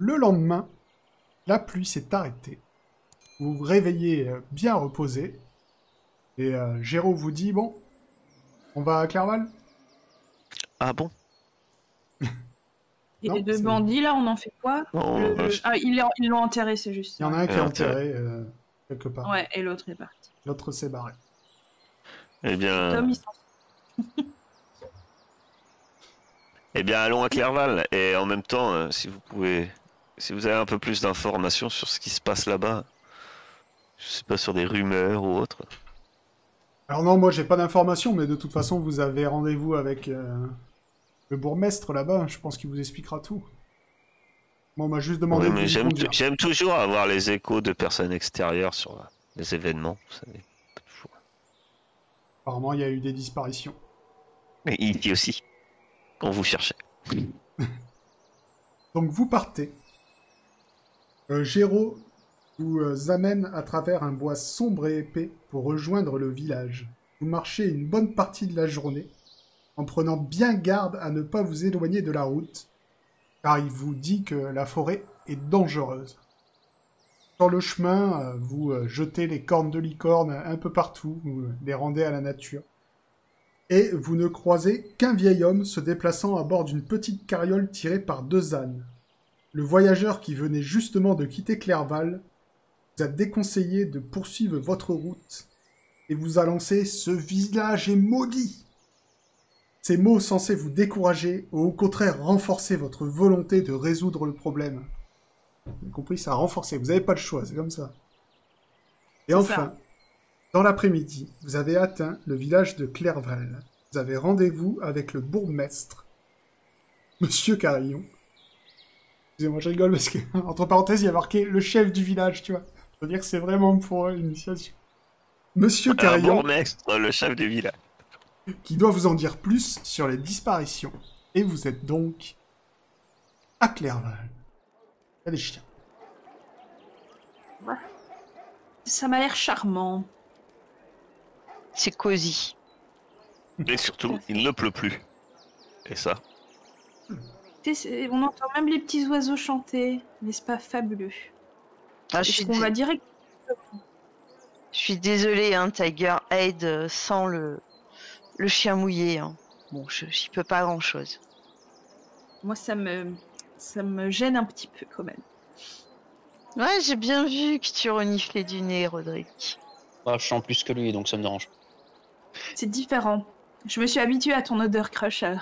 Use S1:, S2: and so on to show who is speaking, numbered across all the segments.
S1: le lendemain, la pluie s'est arrêtée. Vous vous réveillez bien reposé. Et Géraud vous dit, bon, on va à Clerval?
S2: Ah bon?
S3: Et
S1: Non,
S3: les deux
S1: c'est-
S3: bandits, là, on en fait quoi?
S2: Non,
S3: Ah, ils l'ont enterré, c'est juste.
S1: Il y en a
S3: Ouais.
S1: un qui est
S2: enterré.
S1: enterré quelque part.
S3: Ouais, et l'autre est parti.
S1: L'autre s'est barré.
S2: Eh
S3: Tom,
S2: bien,
S3: il s'en
S2: allons à Clerval. Et en même temps, si vous pouvez, si vous avez un peu plus d'informations sur ce qui se passe là-bas, je sais pas, sur des rumeurs ou autre.
S1: Alors non, moi j'ai pas d'informations, mais de toute façon vous avez rendez-vous avec le bourgmestre là-bas, je pense qu'il vous expliquera tout. Moi on m'a juste demandé
S2: Oui,
S1: de
S2: mais
S1: vous conduire.
S2: j'aime toujours avoir les échos de personnes extérieures sur les événements. Vous savez.
S1: Apparemment il y a eu des disparitions.
S2: Mais ici aussi, on vous cherchait.
S1: Donc vous partez. Géraud vous amène à travers un bois sombre et épais pour rejoindre le village. Vous marchez une bonne partie de la journée, en prenant bien garde à ne pas vous éloigner de la route, car il vous dit que la forêt est dangereuse. Sur le chemin, vous jetez les cornes de licorne un peu partout, vous les rendez à la nature. Et vous ne croisez qu'un vieil homme se déplaçant à bord d'une petite carriole tirée par 2 ânes. Le voyageur qui venait justement de quitter Clerval vous a déconseillé de poursuivre votre route et vous a lancé « Ce village est maudit !» Ces mots censés vous décourager ou au contraire renforcer votre volonté de résoudre le problème. Vous avez compris, ça a renforcé, vous n'avez pas le choix, c'est comme ça. Et enfin, dans l'après-midi, vous avez atteint le village de Clerval. Vous avez rendez-vous avec le bourgmestre, Monsieur Carillon. Excusez-moi, je rigole parce que, entre parenthèses, il y a marqué le chef du village, tu vois. Ça veut dire que c'est vraiment pour l'initiation. Monsieur
S2: Un
S1: Carillon,
S2: bourgmestre, le chef du village.
S1: qui doit vous en dire plus sur les disparitions. Et vous êtes donc à Clerval. Il y a des chiens.
S3: Ça m'a l'air charmant.
S4: C'est cosy.
S2: Et surtout, il ne pleut plus. Et ça.
S3: On entend même les petits oiseaux chanter. N'est-ce pas fabuleux?
S4: Ah,
S3: Est-ce qu'on va direct...
S4: Je suis désolée, hein, Tiger aide sans le chien mouillé. Hein. Bon, j'y peux pas grand-chose.
S3: Moi, ça me gêne un petit peu quand même.
S4: Ouais, j'ai bien vu que tu reniflais du nez, Roderick.
S5: Ah, je sens plus que lui, donc ça me dérange.
S3: C'est différent. Je me suis habituée à ton odeur crusher.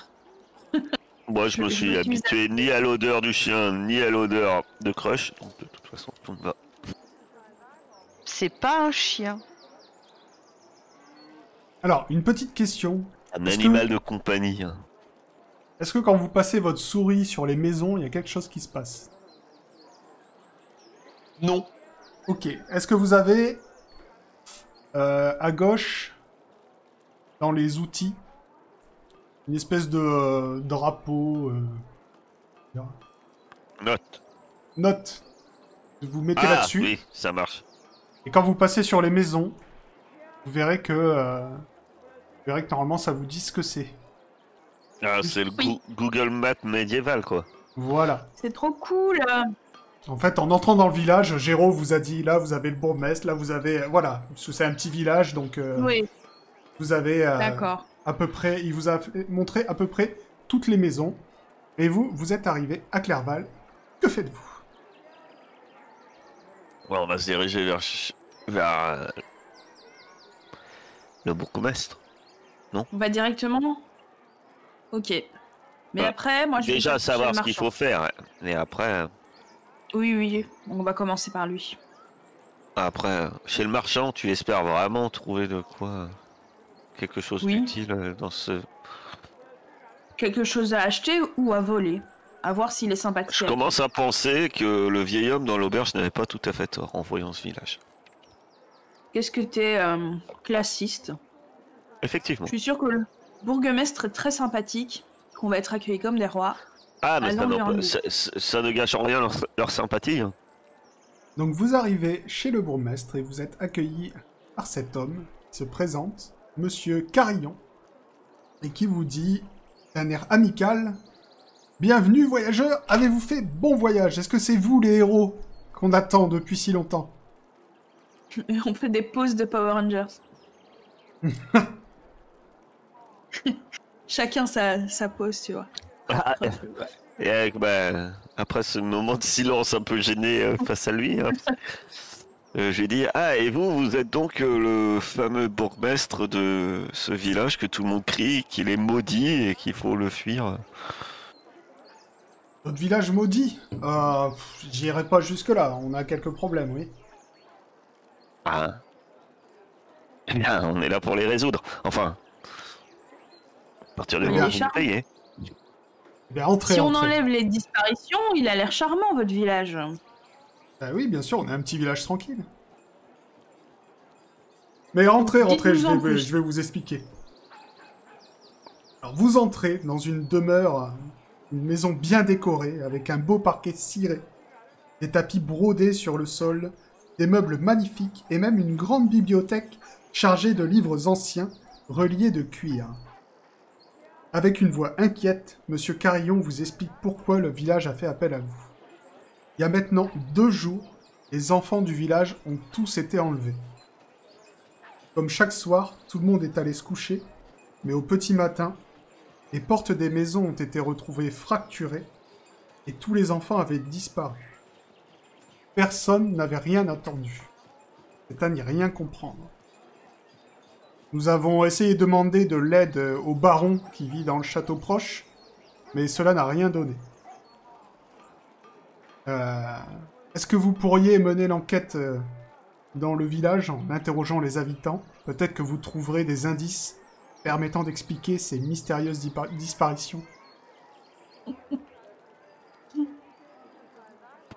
S2: Moi, je me suis habitué ni à l'odeur du chien, ni à l'odeur de Crush. Donc, de toute façon, tout me va.
S4: C'est pas un chien.
S1: Alors, une petite question.
S2: Un
S1: Est-ce
S2: animal
S1: que-
S2: de compagnie. Hein.
S1: Est-ce que quand vous passez votre souris sur les maisons, il y a quelque chose qui se passe?
S5: Non.
S1: Ok. Est-ce que vous avez à gauche, dans les outils, une espèce de drapeau
S2: Note.
S1: note? Vous mettez là-dessus.
S2: Oui, ça marche.
S1: Et quand vous passez sur les maisons, vous verrez que normalement ça vous dit ce que c'est.
S2: Ah, c'est le
S3: Oui.
S2: Google Maps médiéval, quoi.
S1: Voilà.
S3: C'est trop cool.
S1: En fait, en entrant dans le village, Géraud vous a dit, là vous avez le bourgmestre, là vous avez... voilà, parce que c'est un petit village, donc
S3: Oui,
S1: vous avez
S3: d'accord.
S1: à peu près... Il vous a montré à peu près toutes les maisons. Et vous, vous êtes arrivé à Clerval. Que faites-vous?
S2: Ouais, on va se diriger vers le bourgmestre.
S3: On va directement. Ok. Mais
S2: Bah,
S3: après, moi je vais
S2: Déjà,
S3: chercher
S2: savoir
S3: le
S2: ce qu'il
S3: marchand.
S2: faut faire. Et après,
S3: Oui, on va commencer par lui.
S2: chez le marchand, tu espères vraiment trouver de quoi... quelque chose
S3: Oui.
S2: d'utile dans ce...
S3: Quelque chose à acheter ou à voler. À voir s'il est sympathique.
S2: Je commence à penser que le vieil homme dans l'auberge n'avait pas tout à fait tort en voyant ce village.
S3: Qu'est-ce que t'es classiste.
S2: Effectivement.
S3: Je suis sûre que le bourgmestre est très sympathique, qu'on va être accueillis comme des rois.
S2: Ah, mais
S3: Allons lui rendre
S2: ça ne gâche en rien leur sympathie. Hein.
S1: Donc vous arrivez chez le bourgmestre et vous êtes accueilli par cet homme qui se présente, Monsieur Carillon, et qui vous dit d'un air amical: Bienvenue, voyageurs. Avez-vous fait bon voyage? Est-ce que c'est vous, les héros, qu'on attend depuis si longtemps?
S3: Et on fait des pauses de Power Rangers. Chacun sa pause, tu vois.
S2: Et après ce moment de silence un peu gêné face à lui, hein, je lui dis, ah, et vous êtes donc le fameux bourgmestre de ce village que tout le monde crie, qu'il est maudit et qu'il faut le fuir.
S1: Notre village maudit? J'irai pas jusque-là. On a quelques problèmes, oui.
S2: Ah. Eh bien, on est là pour les résoudre. Enfin, à partir du
S3: Mais
S2: moment où
S3: les
S2: vous
S3: chats-
S2: payez.
S1: Eh bien, entrez,
S3: Si on
S1: entrez.
S3: enlève les disparitions, il a l'air charmant, votre village.
S1: Bah oui, bien sûr, on est un petit village tranquille. Mais rentrez, rentrez,
S3: Dites-nous en plus.
S1: je vais vous expliquer. Alors, vous entrez dans une demeure, une maison bien décorée, avec un beau parquet ciré, des tapis brodés sur le sol, des meubles magnifiques et même une grande bibliothèque chargée de livres anciens, reliés de cuir. Avec une voix inquiète, Monsieur Carillon vous explique pourquoi le village a fait appel à vous. Il y a maintenant 2 jours, les enfants du village ont tous été enlevés. Comme chaque soir, tout le monde est allé se coucher, mais au petit matin, les portes des maisons ont été retrouvées fracturées et tous les enfants avaient disparu. Personne n'avait rien attendu. C'est à n'y rien comprendre. Nous avons essayé de demander de l'aide au baron qui vit dans le château proche, mais cela n'a rien donné. Est-ce que vous pourriez mener l'enquête dans le village en interrogeant les habitants? Peut-être que vous trouverez des indices permettant d'expliquer ces mystérieuses disparitions.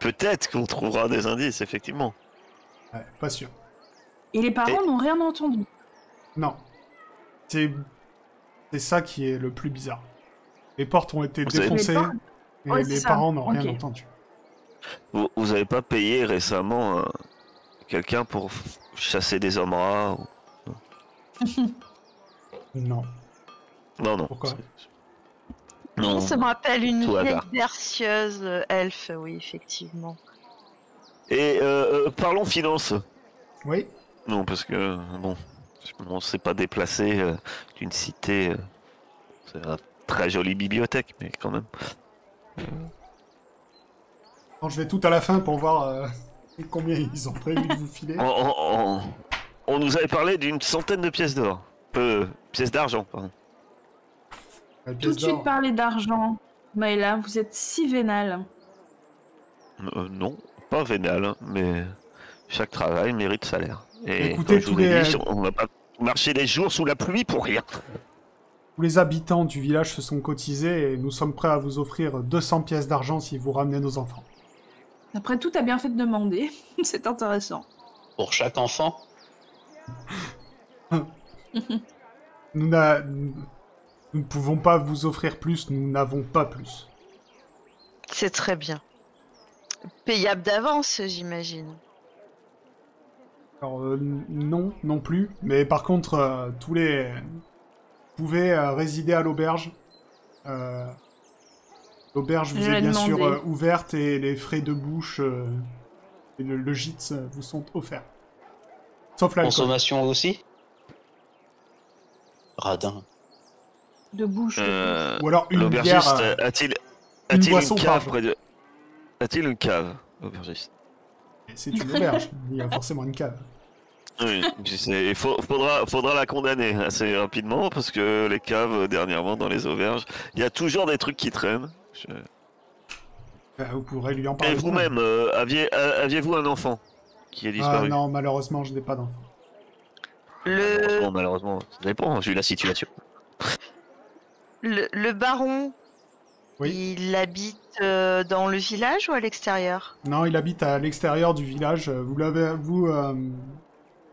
S2: Peut-être qu'on trouvera des indices, effectivement.
S1: Ouais, pas sûr.
S3: Et les parents n'ont rien entendu.
S1: Non. C'est ça qui est le plus bizarre. Les portes ont été
S2: Vous savez-
S1: défoncées
S3: Les portes-
S1: et
S3: Ouais, c'est
S1: les
S3: ça.
S1: parents n'ont
S3: Ok.
S1: rien entendu.
S2: Vous avez pas payé récemment quelqu'un pour chasser des hommes rats
S1: Non.
S2: Non.
S1: Pourquoi
S2: Non.
S4: Ça me rappelle une
S2: Tout
S4: vieille
S2: hasard.
S4: verseuse elfe, oui, effectivement.
S2: Et parlons finances.
S1: Oui.
S2: Non, parce que, bon, on s'est pas déplacé d'une cité. C'est une très jolie bibliothèque, mais quand même.
S1: Non, je vais tout à la fin pour voir combien ils ont prévu de vous filer.
S2: On nous avait parlé d'une centaine de pièces d'or. Pièces d'argent, pardon.
S1: La
S3: Tout
S1: pièce
S3: de suite
S1: d'or.
S3: parler d'argent. Maëla, vous êtes si vénale.
S2: Non, pas vénal, hein, mais chaque travail mérite salaire. Et
S1: Écoutez,
S2: comme je
S1: tous
S2: vous ai
S1: les-
S2: dit, on va pas marcher des jours sous la pluie pour rien.
S1: Tous les habitants du village se sont cotisés et nous sommes prêts à vous offrir 200 pièces d'argent si vous ramenez nos enfants.
S3: Après tout, t'as bien fait de demander. C'est intéressant.
S5: Pour chaque enfant.
S1: Nous ne pouvons pas vous offrir plus, nous n'avons pas plus.
S4: C'est très bien. Payable d'avance, j'imagine.
S1: Alors, non, non plus. Mais par contre, vous pouvez résider à l'auberge. L'auberge vous
S3: Je
S1: est
S3: l'ai
S1: bien sûr
S3: demandé.
S1: ouverte et les frais de bouche et le gîte vous sont offerts. Sauf l'alcool.
S5: Consommation aussi. Radin.
S3: De bouche.
S1: Ou alors une bière.
S2: L'aubergiste, a-t-il une
S1: boisson
S2: cave
S1: par jour.
S2: près de... A-t-il une cave, l'aubergiste?
S1: C'est une auberge. Il y a forcément une cave.
S2: Oui, il faudra la condamner assez rapidement parce que les caves, dernièrement, dans les auberges, il y a toujours des trucs qui traînent.
S1: Vous pourrez lui en
S2: Et
S1: parler.
S2: vous-même, aviez-vous un enfant qui est
S1: Ah
S2: disparu?
S1: non, malheureusement, je n'ai pas d'enfant.
S2: Malheureusement, ça dépend, j'ai eu la situation.
S4: Le baron,
S1: Oui.
S4: il habite dans le village ou à l'extérieur?
S1: Non, il habite à l'extérieur du village.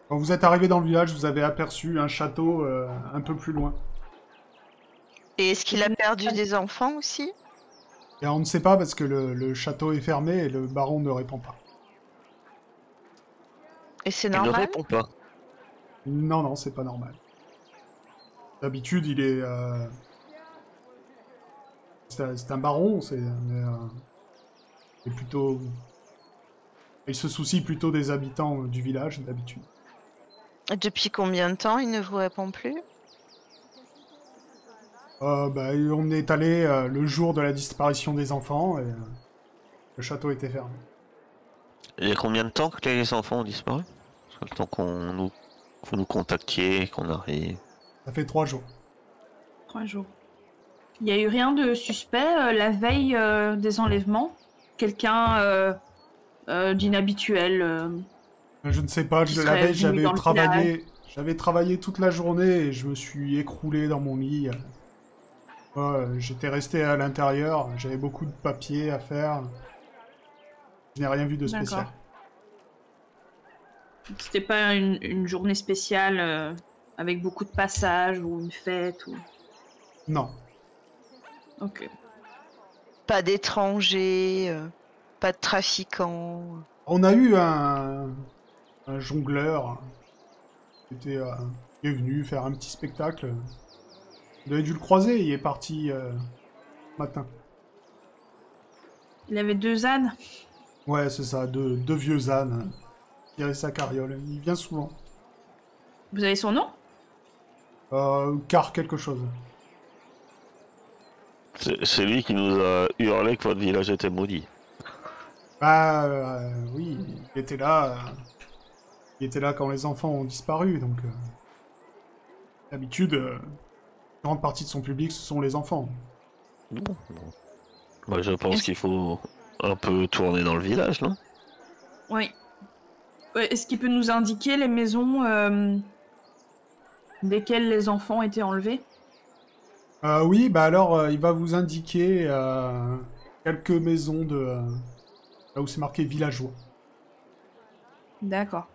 S1: Quand vous êtes arrivé dans le village, vous avez aperçu un château un peu plus loin.
S4: Et est-ce qu'il a perdu des enfants aussi?
S1: Et on ne sait pas parce que le château est fermé et le baron ne répond pas.
S4: Et c'est
S2: Il ne
S4: normal?
S2: répond pas.
S1: Non, non, c'est pas normal. D'habitude, il est... C'est un baron, c'est plutôt... Il se soucie plutôt des habitants du village, d'habitude.
S4: Depuis combien de temps il ne vous répond plus?
S1: On est allé le jour de la disparition des enfants, et le château était fermé.
S2: Il y a combien de temps que les enfants ont disparu? Le temps que vous nous contactiez, qu'on arrive.
S1: Ça fait 3 jours.
S3: 3 jours. Il n'y a eu rien de suspect la veille des enlèvements? Quelqu'un d'inhabituel
S1: Je ne sais pas,
S3: Qui
S1: la
S3: serait
S1: veille,
S3: venu dans le
S1: j'avais travaillé toute la journée et je me suis écroulé dans mon lit. J'étais resté à l'intérieur, j'avais beaucoup de papiers à faire. Je n'ai rien vu de spécial.
S3: D'accord. C'était pas une journée spéciale avec beaucoup de passages ou une fête ou...
S1: Non.
S3: Ok.
S1: Pas
S4: Pas d'étrangers, pas de trafiquants.
S1: On a eu un jongleur qui est venu faire un petit spectacle. Vous avez dû le croiser, il est parti matin.
S3: Il avait 2 ânes.
S1: Ouais, c'est ça, deux vieux ânes. Il avait sa carriole, il vient souvent.
S3: Vous avez son nom?
S1: Car quelque chose.
S2: C'est lui qui nous a hurlé que votre village était maudit.
S1: Oui, il était là. Il était là quand les enfants ont disparu, donc... D'habitude, une grande partie de son public, ce sont les enfants.
S2: Non. Moi, je pense qu'il faut un peu tourner dans le village, non?
S3: Oui. Ouais, est-ce qu'il peut nous indiquer les maisons desquelles les enfants étaient enlevés?
S1: Oui, alors, il va vous indiquer quelques maisons là où c'est marqué villageois.
S3: D'accord.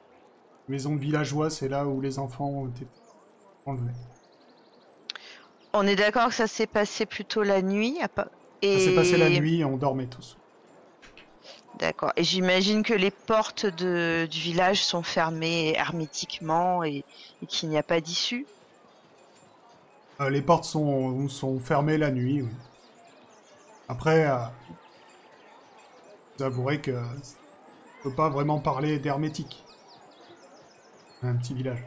S1: Maison de villageois, c'est là où les enfants ont été enlevés.
S4: On est d'accord que ça s'est passé plutôt la nuit
S1: Ça s'est passé la nuit et on dormait tous.
S4: D'accord. Et j'imagine que les portes du village sont fermées hermétiquement et qu'il n'y a pas d'issue.
S1: Les portes sont fermées la nuit, oui. Après, vous avouerez que on peut pas vraiment parler d'hermétique. Un petit village.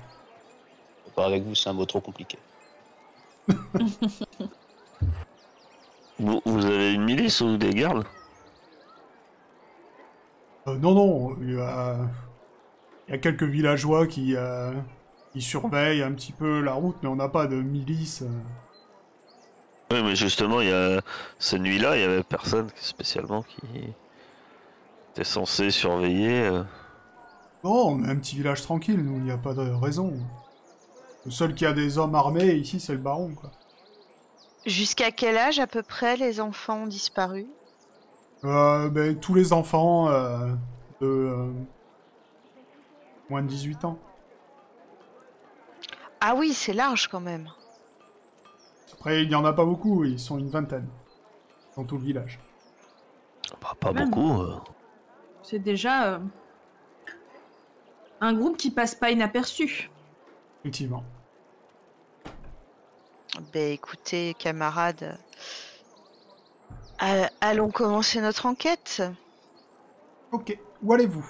S5: Pas avec vous, c'est un mot trop compliqué.
S2: Vous avez une milice ou des gardes?
S1: Non, il y a quelques villageois qui surveillent un petit peu la route, mais on n'a pas de milice.
S2: Oui, mais justement, cette nuit-là, il y avait personne spécialement qui était censé surveiller.
S1: Non, on est un petit village tranquille, nous, il n'y a pas de raison. Le seul qui a des hommes armés ici, c'est le baron, quoi.
S4: Jusqu'à quel âge à peu près les enfants ont disparu?
S1: Tous les enfants de moins de 18 ans.
S4: Ah oui, c'est large quand même.
S1: Après, il n'y en a pas beaucoup, ils sont une vingtaine. Dans tout le village.
S2: Bah, pas
S3: Même.
S2: beaucoup.
S3: C'est déjà un groupe qui passe pas inaperçu.
S1: Effectivement.
S4: Écoutez, camarades, allons commencer notre enquête.
S1: Ok, où allez-vous?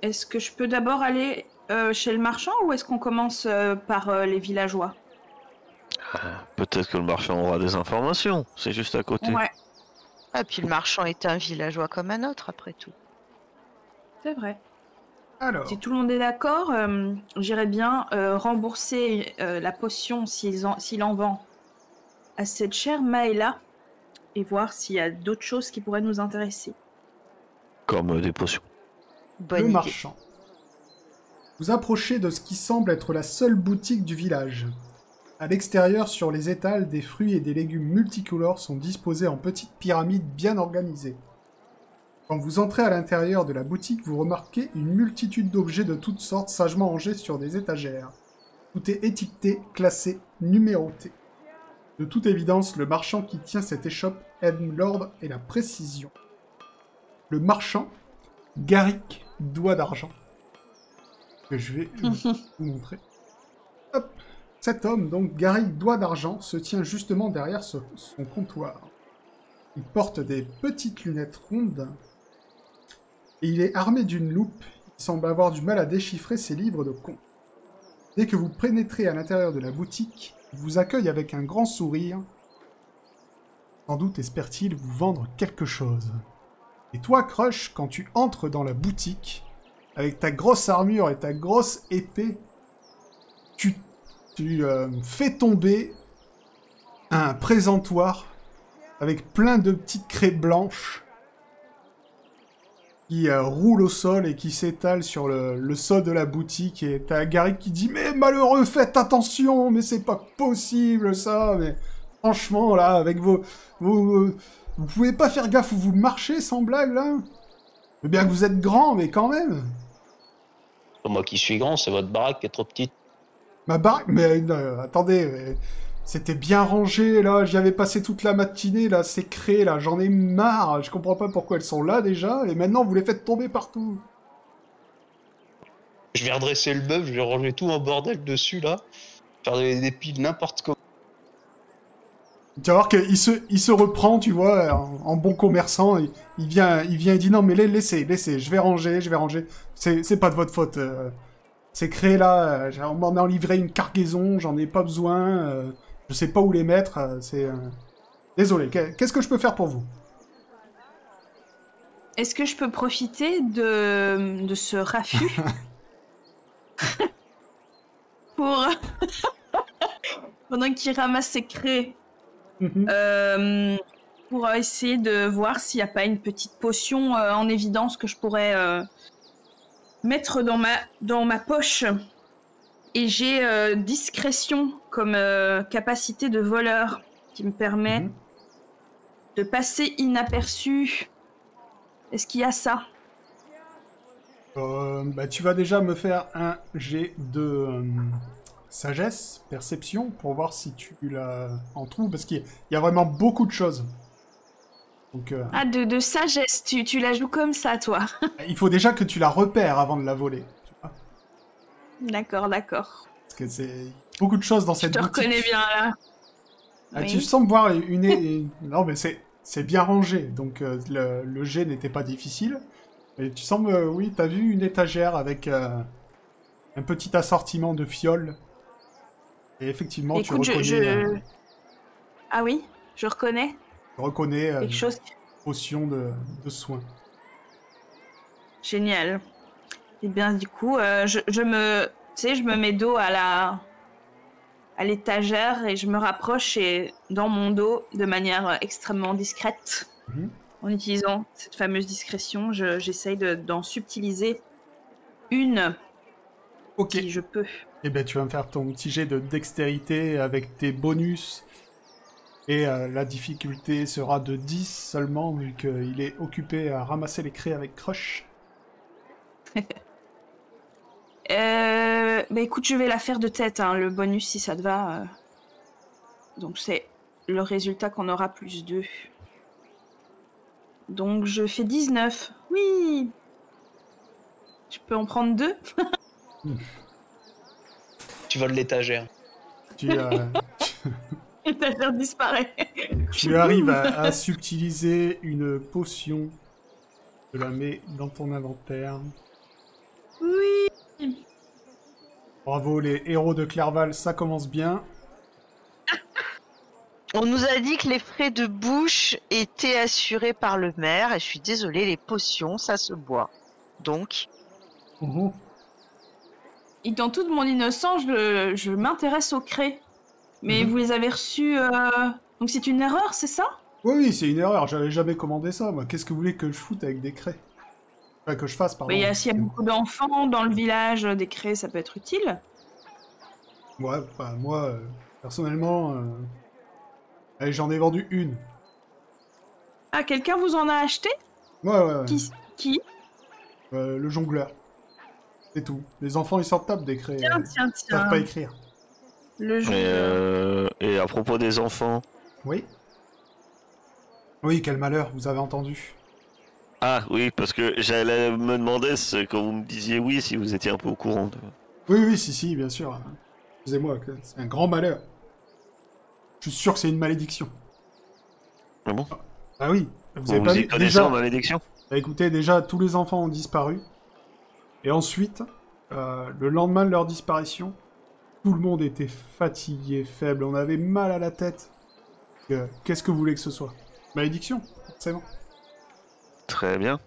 S3: Est-ce que je peux d'abord aller chez le marchand ou est-ce qu'on commence par les villageois?
S2: Peut-être que le marchand aura des informations. C'est juste à côté.
S3: Ouais,
S4: Ah, puis le marchand est un villageois comme un autre, après tout.
S3: c'est vrai.
S1: Alors,
S3: Si tout le monde est d'accord, j'irais bien rembourser la potion s'il en vend à cette chère Maëla et voir s'il y a d'autres choses qui pourraient nous intéresser.
S2: Comme des potions.
S4: Bonne
S1: le
S4: idée.
S1: marchand. Vous approchez de ce qui semble être la seule boutique du village. À l'extérieur, sur les étals, des fruits et des légumes multicolores sont disposés en petites pyramides bien organisées. Quand vous entrez à l'intérieur de la boutique, vous remarquez une multitude d'objets de toutes sortes sagement rangés sur des étagères. Tout est étiqueté, classé, numéroté. De toute évidence, le marchand qui tient cette échoppe aime l'ordre et la précision. Le marchand, Garrick Doigt d'Argent, que je vais vous montrer. Hop. Cet homme, donc Garrick Doigt d'Argent, se tient justement derrière son comptoir. Il porte des petites lunettes rondes. Et il est armé d'une loupe. Il semble avoir du mal à déchiffrer ses livres de comptes. Dès que vous pénétrez à l'intérieur de la boutique, il vous accueille avec un grand sourire. Sans doute espère-t-il vous vendre quelque chose. Et toi, Crush, quand tu entres dans la boutique, avec ta grosse armure et ta grosse épée, tu fais tomber un présentoir avec plein de petites craies blanches qui roulent au sol et qui s'étalent sur le sol de la boutique. Et t'as Garrick qui dit « Mais malheureux, faites attention, mais c'est pas possible ça, mais franchement, là, avec vous pouvez pas faire gaffe où vous marchez, sans blague, là. Mais bien que vous êtes grand, mais quand même. »
S5: C'est pas moi qui suis grand, c'est votre baraque qui est trop petite.
S1: Ma baraque, mais attendez, mais c'était bien rangé, là, j'y avais passé toute la matinée, là, c'est créé, là, j'en ai marre, je comprends pas pourquoi elles sont là, déjà, et maintenant, vous les faites tomber partout.
S5: Je vais redresser le meuble, je vais ranger tout en bordel dessus, là. Faire des piles n'importe comment.
S1: Tu vas voir qu'il se reprend, tu vois, en bon commerçant, il vient, il dit, non, mais laissez, je vais ranger, c'est pas de votre faute, c'est créé, là, on m'en a livré une cargaison, j'en ai pas besoin, je sais pas où les mettre, c'est... Désolé, qu'est-ce que je peux faire pour vous?
S3: Est-ce que je peux profiter de ce raffut pour... pendant qu'il ramasse ses craies, pour essayer de voir s'il n'y a pas une petite potion en évidence que je pourrais mettre dans ma poche. Et j'ai discrétion comme capacité de voleur qui me permet de passer inaperçu. Est-ce qu'il y a ça?
S1: Bah, tu vas déjà me faire un jet de sagesse, perception, pour voir si tu la en trouves, parce qu'il y a vraiment beaucoup de choses. Donc,
S3: Ah, de sagesse, tu la joues comme ça, toi.
S1: il faut déjà que tu la repères avant de la voler. Tu vois,
S3: D'accord.
S1: parce que c'est beaucoup de choses dans cette
S3: Je te
S1: boutique.
S3: reconnais bien, là.
S1: Ah,
S3: Oui.
S1: tu sembles voir non, mais c'est bien rangé, donc le jet n'était pas difficile. Et tu sembles, oui, t'as vu une étagère avec un petit assortiment de fioles. Et effectivement,
S3: Écoute,
S1: tu reconnais,
S3: Ah oui, je reconnais quelque chose.
S1: potion de soin.
S3: Génial. Et bien, du coup, je me mets dos à l'étagère et je me rapproche et dans mon dos, de manière extrêmement discrète, en utilisant cette fameuse discrétion, j'essaye d'en subtiliser une
S1: Ok.
S3: si je peux.
S1: Eh ben, tu vas me faire ton petit jet de dextérité avec tes bonus. Et la difficulté sera de 10 seulement, vu qu'il est occupé à ramasser les craies avec Crush.
S3: Bah écoute, je vais la faire de tête, hein, le bonus si ça te va. Donc c'est le résultat qu'on aura plus 2. Donc je fais 19. Oui. Je peux en prendre 2.
S5: Tu voles l'étagère.
S3: L'étagère disparaît.
S1: Tu arrives à subtiliser une potion. Tu la mets dans ton inventaire.
S3: Oui.
S1: Bravo les héros de Clerval, ça commence bien.
S4: On nous a dit que les frais de bouche étaient assurés par le maire, et je suis désolée, les potions, ça se boit. Donc,
S3: Et dans toute mon innocence, je m'intéresse aux craies. Mais vous les avez reçus... Donc c'est une erreur, c'est ça?
S1: Oui, c'est une erreur, j'avais jamais commandé ça, moi. Qu'est-ce que vous voulez que je foute avec des craies? Enfin, que je fasse, pardon.
S3: Mais s'il y a beaucoup d'enfants dans le village, des craies, ça peut être utile.
S1: Ouais, bah, moi, personnellement, allez, j'en ai vendu une.
S3: Ah, quelqu'un vous en a acheté?
S1: Ouais.
S3: Qui?
S1: Le jongleur. C'est tout. Les enfants, ils sortent table des craies.
S3: Tiens.
S1: Ils savent pas écrire.
S3: Le jeu.
S2: Et à propos des enfants.
S1: Oui. Oui, quel malheur, vous avez entendu.
S2: Ah oui, parce que j'allais me demander quand vous me disiez oui si vous étiez un peu au courant.
S1: Oui, si, bien sûr. Excusez-moi, c'est un grand malheur. Je suis sûr que c'est une malédiction.
S2: Ah bon?
S1: Ah oui, vous avez
S2: Vous
S1: pas
S2: y
S1: vu
S2: connaissez
S1: déjà.
S2: en malédiction?
S1: Bah, écoutez, déjà, tous les enfants ont disparu. Et ensuite, le lendemain de leur disparition, tout le monde était fatigué, faible, on avait mal à la tête. Qu'est-ce que vous voulez que ce soit? Malédiction, forcément.
S2: Très bien.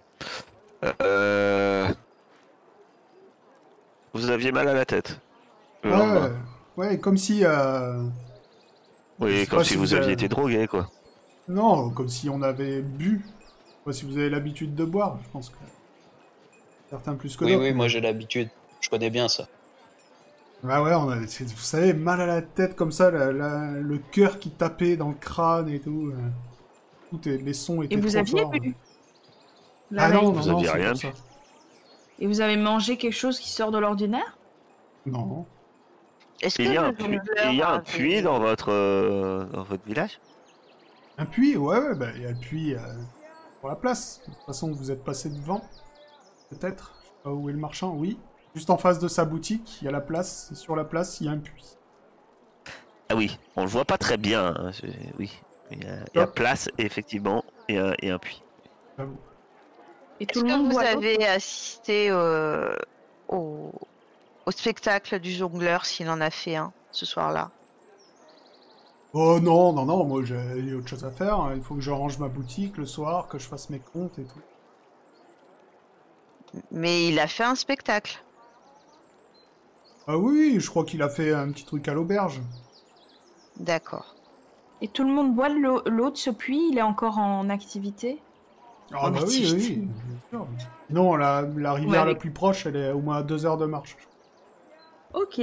S2: Vous aviez mal à la tête le lendemain.
S1: Ouais, comme si... je
S2: Oui,
S1: sais
S2: comme
S1: pas
S2: si
S1: si
S2: vous
S1: vous
S2: aviez
S1: avez-
S2: été drogué, quoi.
S1: Non, comme si on avait bu. Je sais pas si vous avez l'habitude de boire, je pense que... Certains plus que
S5: Oui,
S1: d'autres.
S5: oui,
S1: mais-
S5: moi j'ai l'habitude. Je connais bien ça.
S1: Bah ouais, vous savez, mal à la tête comme ça, le cœur qui tapait dans le crâne et tout. Les sons étaient
S3: Et vous
S1: trop
S3: aviez
S1: forts.
S3: bu la
S1: Ah non,
S3: veille.
S1: non,
S2: Vous
S1: non,
S2: aviez
S1: c'est
S2: rien
S1: pour ça.
S3: Et vous avez mangé quelque chose qui sort de l'ordinaire?
S1: Non.
S4: Est-ce que
S2: Il y a
S4: le
S2: un puits,
S4: jongleur
S2: il y a un
S4: avait-
S2: puits dans votre village?
S1: Un puits, ouais, bah il y a un puits pour la place. De toute façon, vous êtes passé devant. Peut-être. Je sais pas où est le marchand, oui. Juste en face de sa boutique, il y a la place. Et sur la place, il y a un puits.
S2: Ah oui, on le voit pas très bien. Hein, oui, il y a
S1: Hop.
S2: place, effectivement, et un puits.
S1: J'avoue.
S3: Et
S4: Est-ce
S3: tout le
S4: que
S3: monde
S4: vous
S3: boit l'eau?
S4: avez assisté au... au spectacle du jongleur s'il en a fait un ce soir-là?
S1: Oh non, non, non, moi j'ai autre chose à faire. Hein. Il faut que je range ma boutique le soir, que je fasse mes comptes et tout.
S4: Mais il a fait un spectacle.
S1: Ah oui, je crois qu'il a fait un petit truc à l'auberge.
S4: D'accord.
S3: Et tout le monde boit l'eau de ce puits? Il est encore en activité?
S1: Ah
S3: En
S1: bah oui,
S3: activité.
S1: oui, bien sûr. Non, la rivière la plus proche, elle est au moins à 2 heures de marche.
S3: Ok.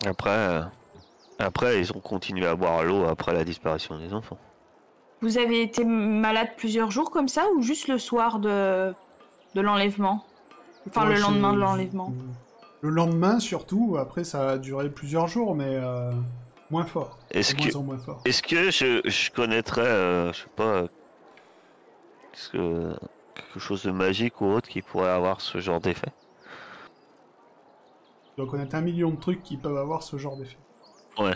S2: Après, ils ont continué à boire l'eau après la disparition des enfants.
S3: Vous avez été malade plusieurs jours comme ça ou juste le soir de l'enlèvement? Enfin,
S1: Ouais,
S3: le lendemain de l'enlèvement.
S1: Le lendemain, surtout. Après, ça a duré plusieurs jours, mais moins fort.
S2: Est-ce
S1: De moins
S2: que,
S1: en moins fort.
S2: est-ce que je connaîtrais, je sais pas, quelque chose de magique ou autre qui pourrait avoir ce genre d'effet?
S1: Tu dois connaître 1 million de trucs qui peuvent avoir ce genre d'effet.
S2: Ouais.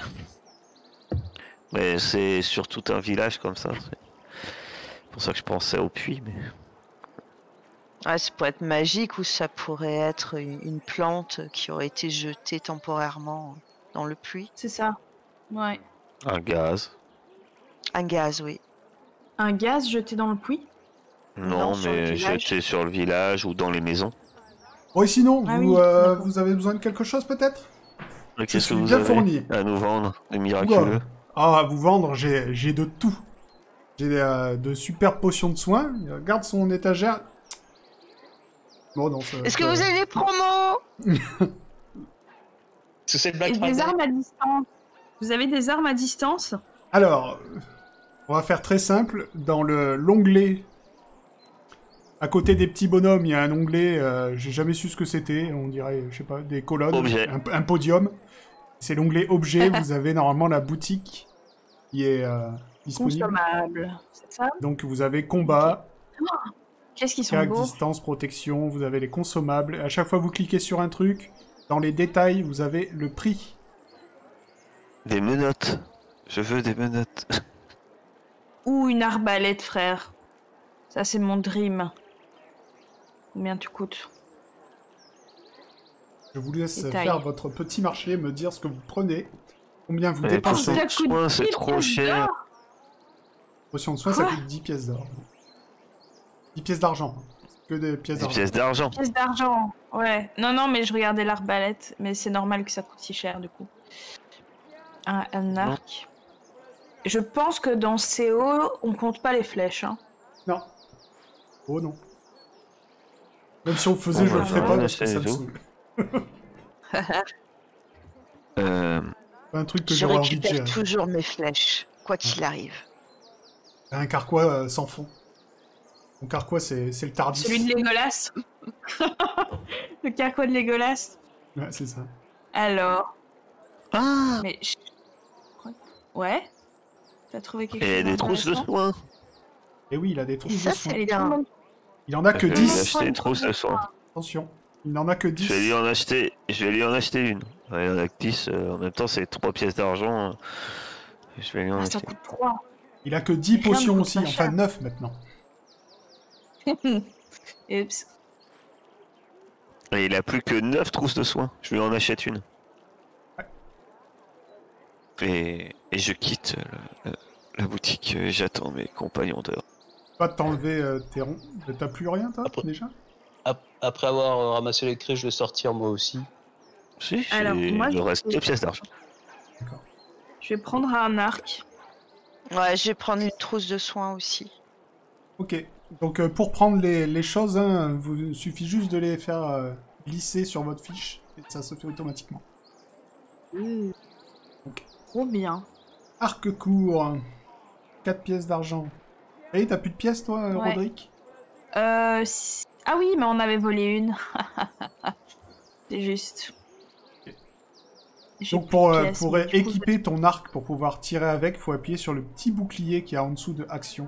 S2: Mais c'est sur tout un village comme ça. C'est pour ça que je pensais au puits, mais...
S4: Ouais, ça pourrait être magique ou ça pourrait être une plante qui aurait été jetée temporairement dans le puits.
S3: C'est ça. Ouais.
S2: Un gaz.
S4: Un gaz, oui.
S3: Un gaz jeté dans le puits?
S2: Non,
S4: sur le
S2: mais
S4: village.
S2: jeté sur le village ou dans les maisons.
S1: Bon, et sinon,
S3: Ah
S1: vous,
S3: oui, d'accord.
S1: vous avez besoin de quelque chose peut-être?
S2: Qu'est-ce que
S1: suis
S2: vous
S1: bien
S2: avez
S1: fourni.
S2: à nous vendre de miraculeux?
S1: Ah, à vous vendre, j'ai de tout. J'ai de super potions de soins. Regarde son étagère. Bon, non, ça...
S4: Est-ce que vous avez des promos?
S5: Est-ce que c'est le
S3: Et
S5: Black
S3: des
S5: Friday?
S3: armes à distance? Vous avez des armes à distance?
S1: Alors, on va faire très simple. Dans l'onglet, à côté des petits bonhommes, il y a un onglet, j'ai jamais su ce que c'était, on dirait, je sais pas, des colonnes,
S2: Objet.
S1: un podium. C'est l'onglet objet, vous avez normalement la boutique qui est disponible.
S3: Consommable. C'est ça?
S1: Donc vous avez combat,
S3: Qu'est-ce qu'ils sont
S1: attaque,
S3: beaux?
S1: distance, protection, vous avez les consommables. À chaque fois que vous cliquez sur un truc, dans les détails, vous avez le prix.
S2: Des menottes. Je veux des menottes.
S3: Ou une arbalète, frère. Ça, c'est mon dream. Combien tu coûtes?
S1: Je vous laisse
S3: Détail.
S1: faire votre petit marché, me dire ce que vous prenez, combien vous
S2: Mais
S1: dépensez.
S2: potions de
S3: Ça coûte
S2: soins, c'est
S3: 10
S2: trop
S3: pièces
S2: cher.
S3: d'or.
S1: Potion de soin, ça
S3: Quoi
S1: coûte 10 pièces d'or. 10 pièces d'argent. Que des pièces
S2: Des
S1: d'argent.
S2: pièces d'argent.
S3: Pièces d'argent. Ouais. Non, non, mais je regardais l'arbalète. Mais c'est normal que ça coûte si cher, du coup. Un arc. Je pense que dans CO, on compte pas les flèches. Hein.
S1: Non. Oh non. Même si on le faisait,
S2: Bon,
S1: je le
S2: bah,
S1: ferais
S2: ça
S1: pas
S2: va,
S1: parce que
S2: c'est
S1: ça me
S2: tout.
S1: saoule.
S2: Euh,
S1: Un truc que
S4: Je
S1: j'aurais envie de
S4: récupère
S1: gérer.
S4: toujours mes flèches, quoi qu'il arrive.
S1: Un carquois sans fond. Mon carquois, c'est le Tardis.
S3: Celui de Legolas. Le carquois de Legolas.
S1: Ouais, c'est ça.
S3: Alors.
S2: Ah
S3: Mais. Ouais. T'as trouvé quelque
S2: Et
S3: chose
S2: des trousses de
S3: d'intéressant?
S2: soins.
S1: Et oui, il a des
S4: Et
S1: trousses
S4: ça,
S1: de soins.
S4: c'est
S3: Elle est
S4: bien.
S3: trop bonne.
S1: Il en a que
S2: Je vais
S1: 10.
S2: lui acheter une trousse de soins.
S1: Attention. Il n'en a que 10.
S2: Je vais lui en acheter une. Ouais, il y en a que 10. En même temps, c'est 3 pièces d'argent. Je vais lui en
S3: Ah, ça
S2: acheter.
S3: coûte 3.
S1: Il a que 10
S3: Rien ne
S1: potions
S3: coûte
S1: aussi,
S3: pas
S1: enfin
S3: cher.
S1: 9 maintenant.
S3: Oups.
S2: Et il a plus que 9 trousses de soins. Je lui en achète une. Et je quitte la boutique. J'attends mes compagnons dehors.
S1: Pas de t'enlever tes ronds. T'as plus rien, toi,
S5: Après-
S1: déjà?
S5: Après avoir ramassé les clés, je vais sortir moi aussi.
S2: Si,
S3: Alors, moi,
S2: il
S3: je-
S2: reste 2 pièces d'argent.
S1: D'accord.
S3: Je vais prendre un arc.
S4: Ouais, je vais prendre une trousse de soins aussi.
S1: Ok. Donc, pour prendre les choses, hein, il suffit juste de les faire glisser sur votre fiche. Et ça se fait automatiquement. Ok.
S3: Trop bien.
S1: Arc court. 4 pièces d'argent. Et t'as plus de pièces, toi,
S3: Ouais.
S1: Roderick?
S3: Ah oui, mais on avait volé une. C'est juste. J'ai
S1: Donc,
S3: plus
S1: pour,
S3: de pièces,
S1: pour
S3: mais du coup,
S1: équiper ton arc, pour pouvoir tirer avec, il faut appuyer sur le petit bouclier qui est en dessous de action.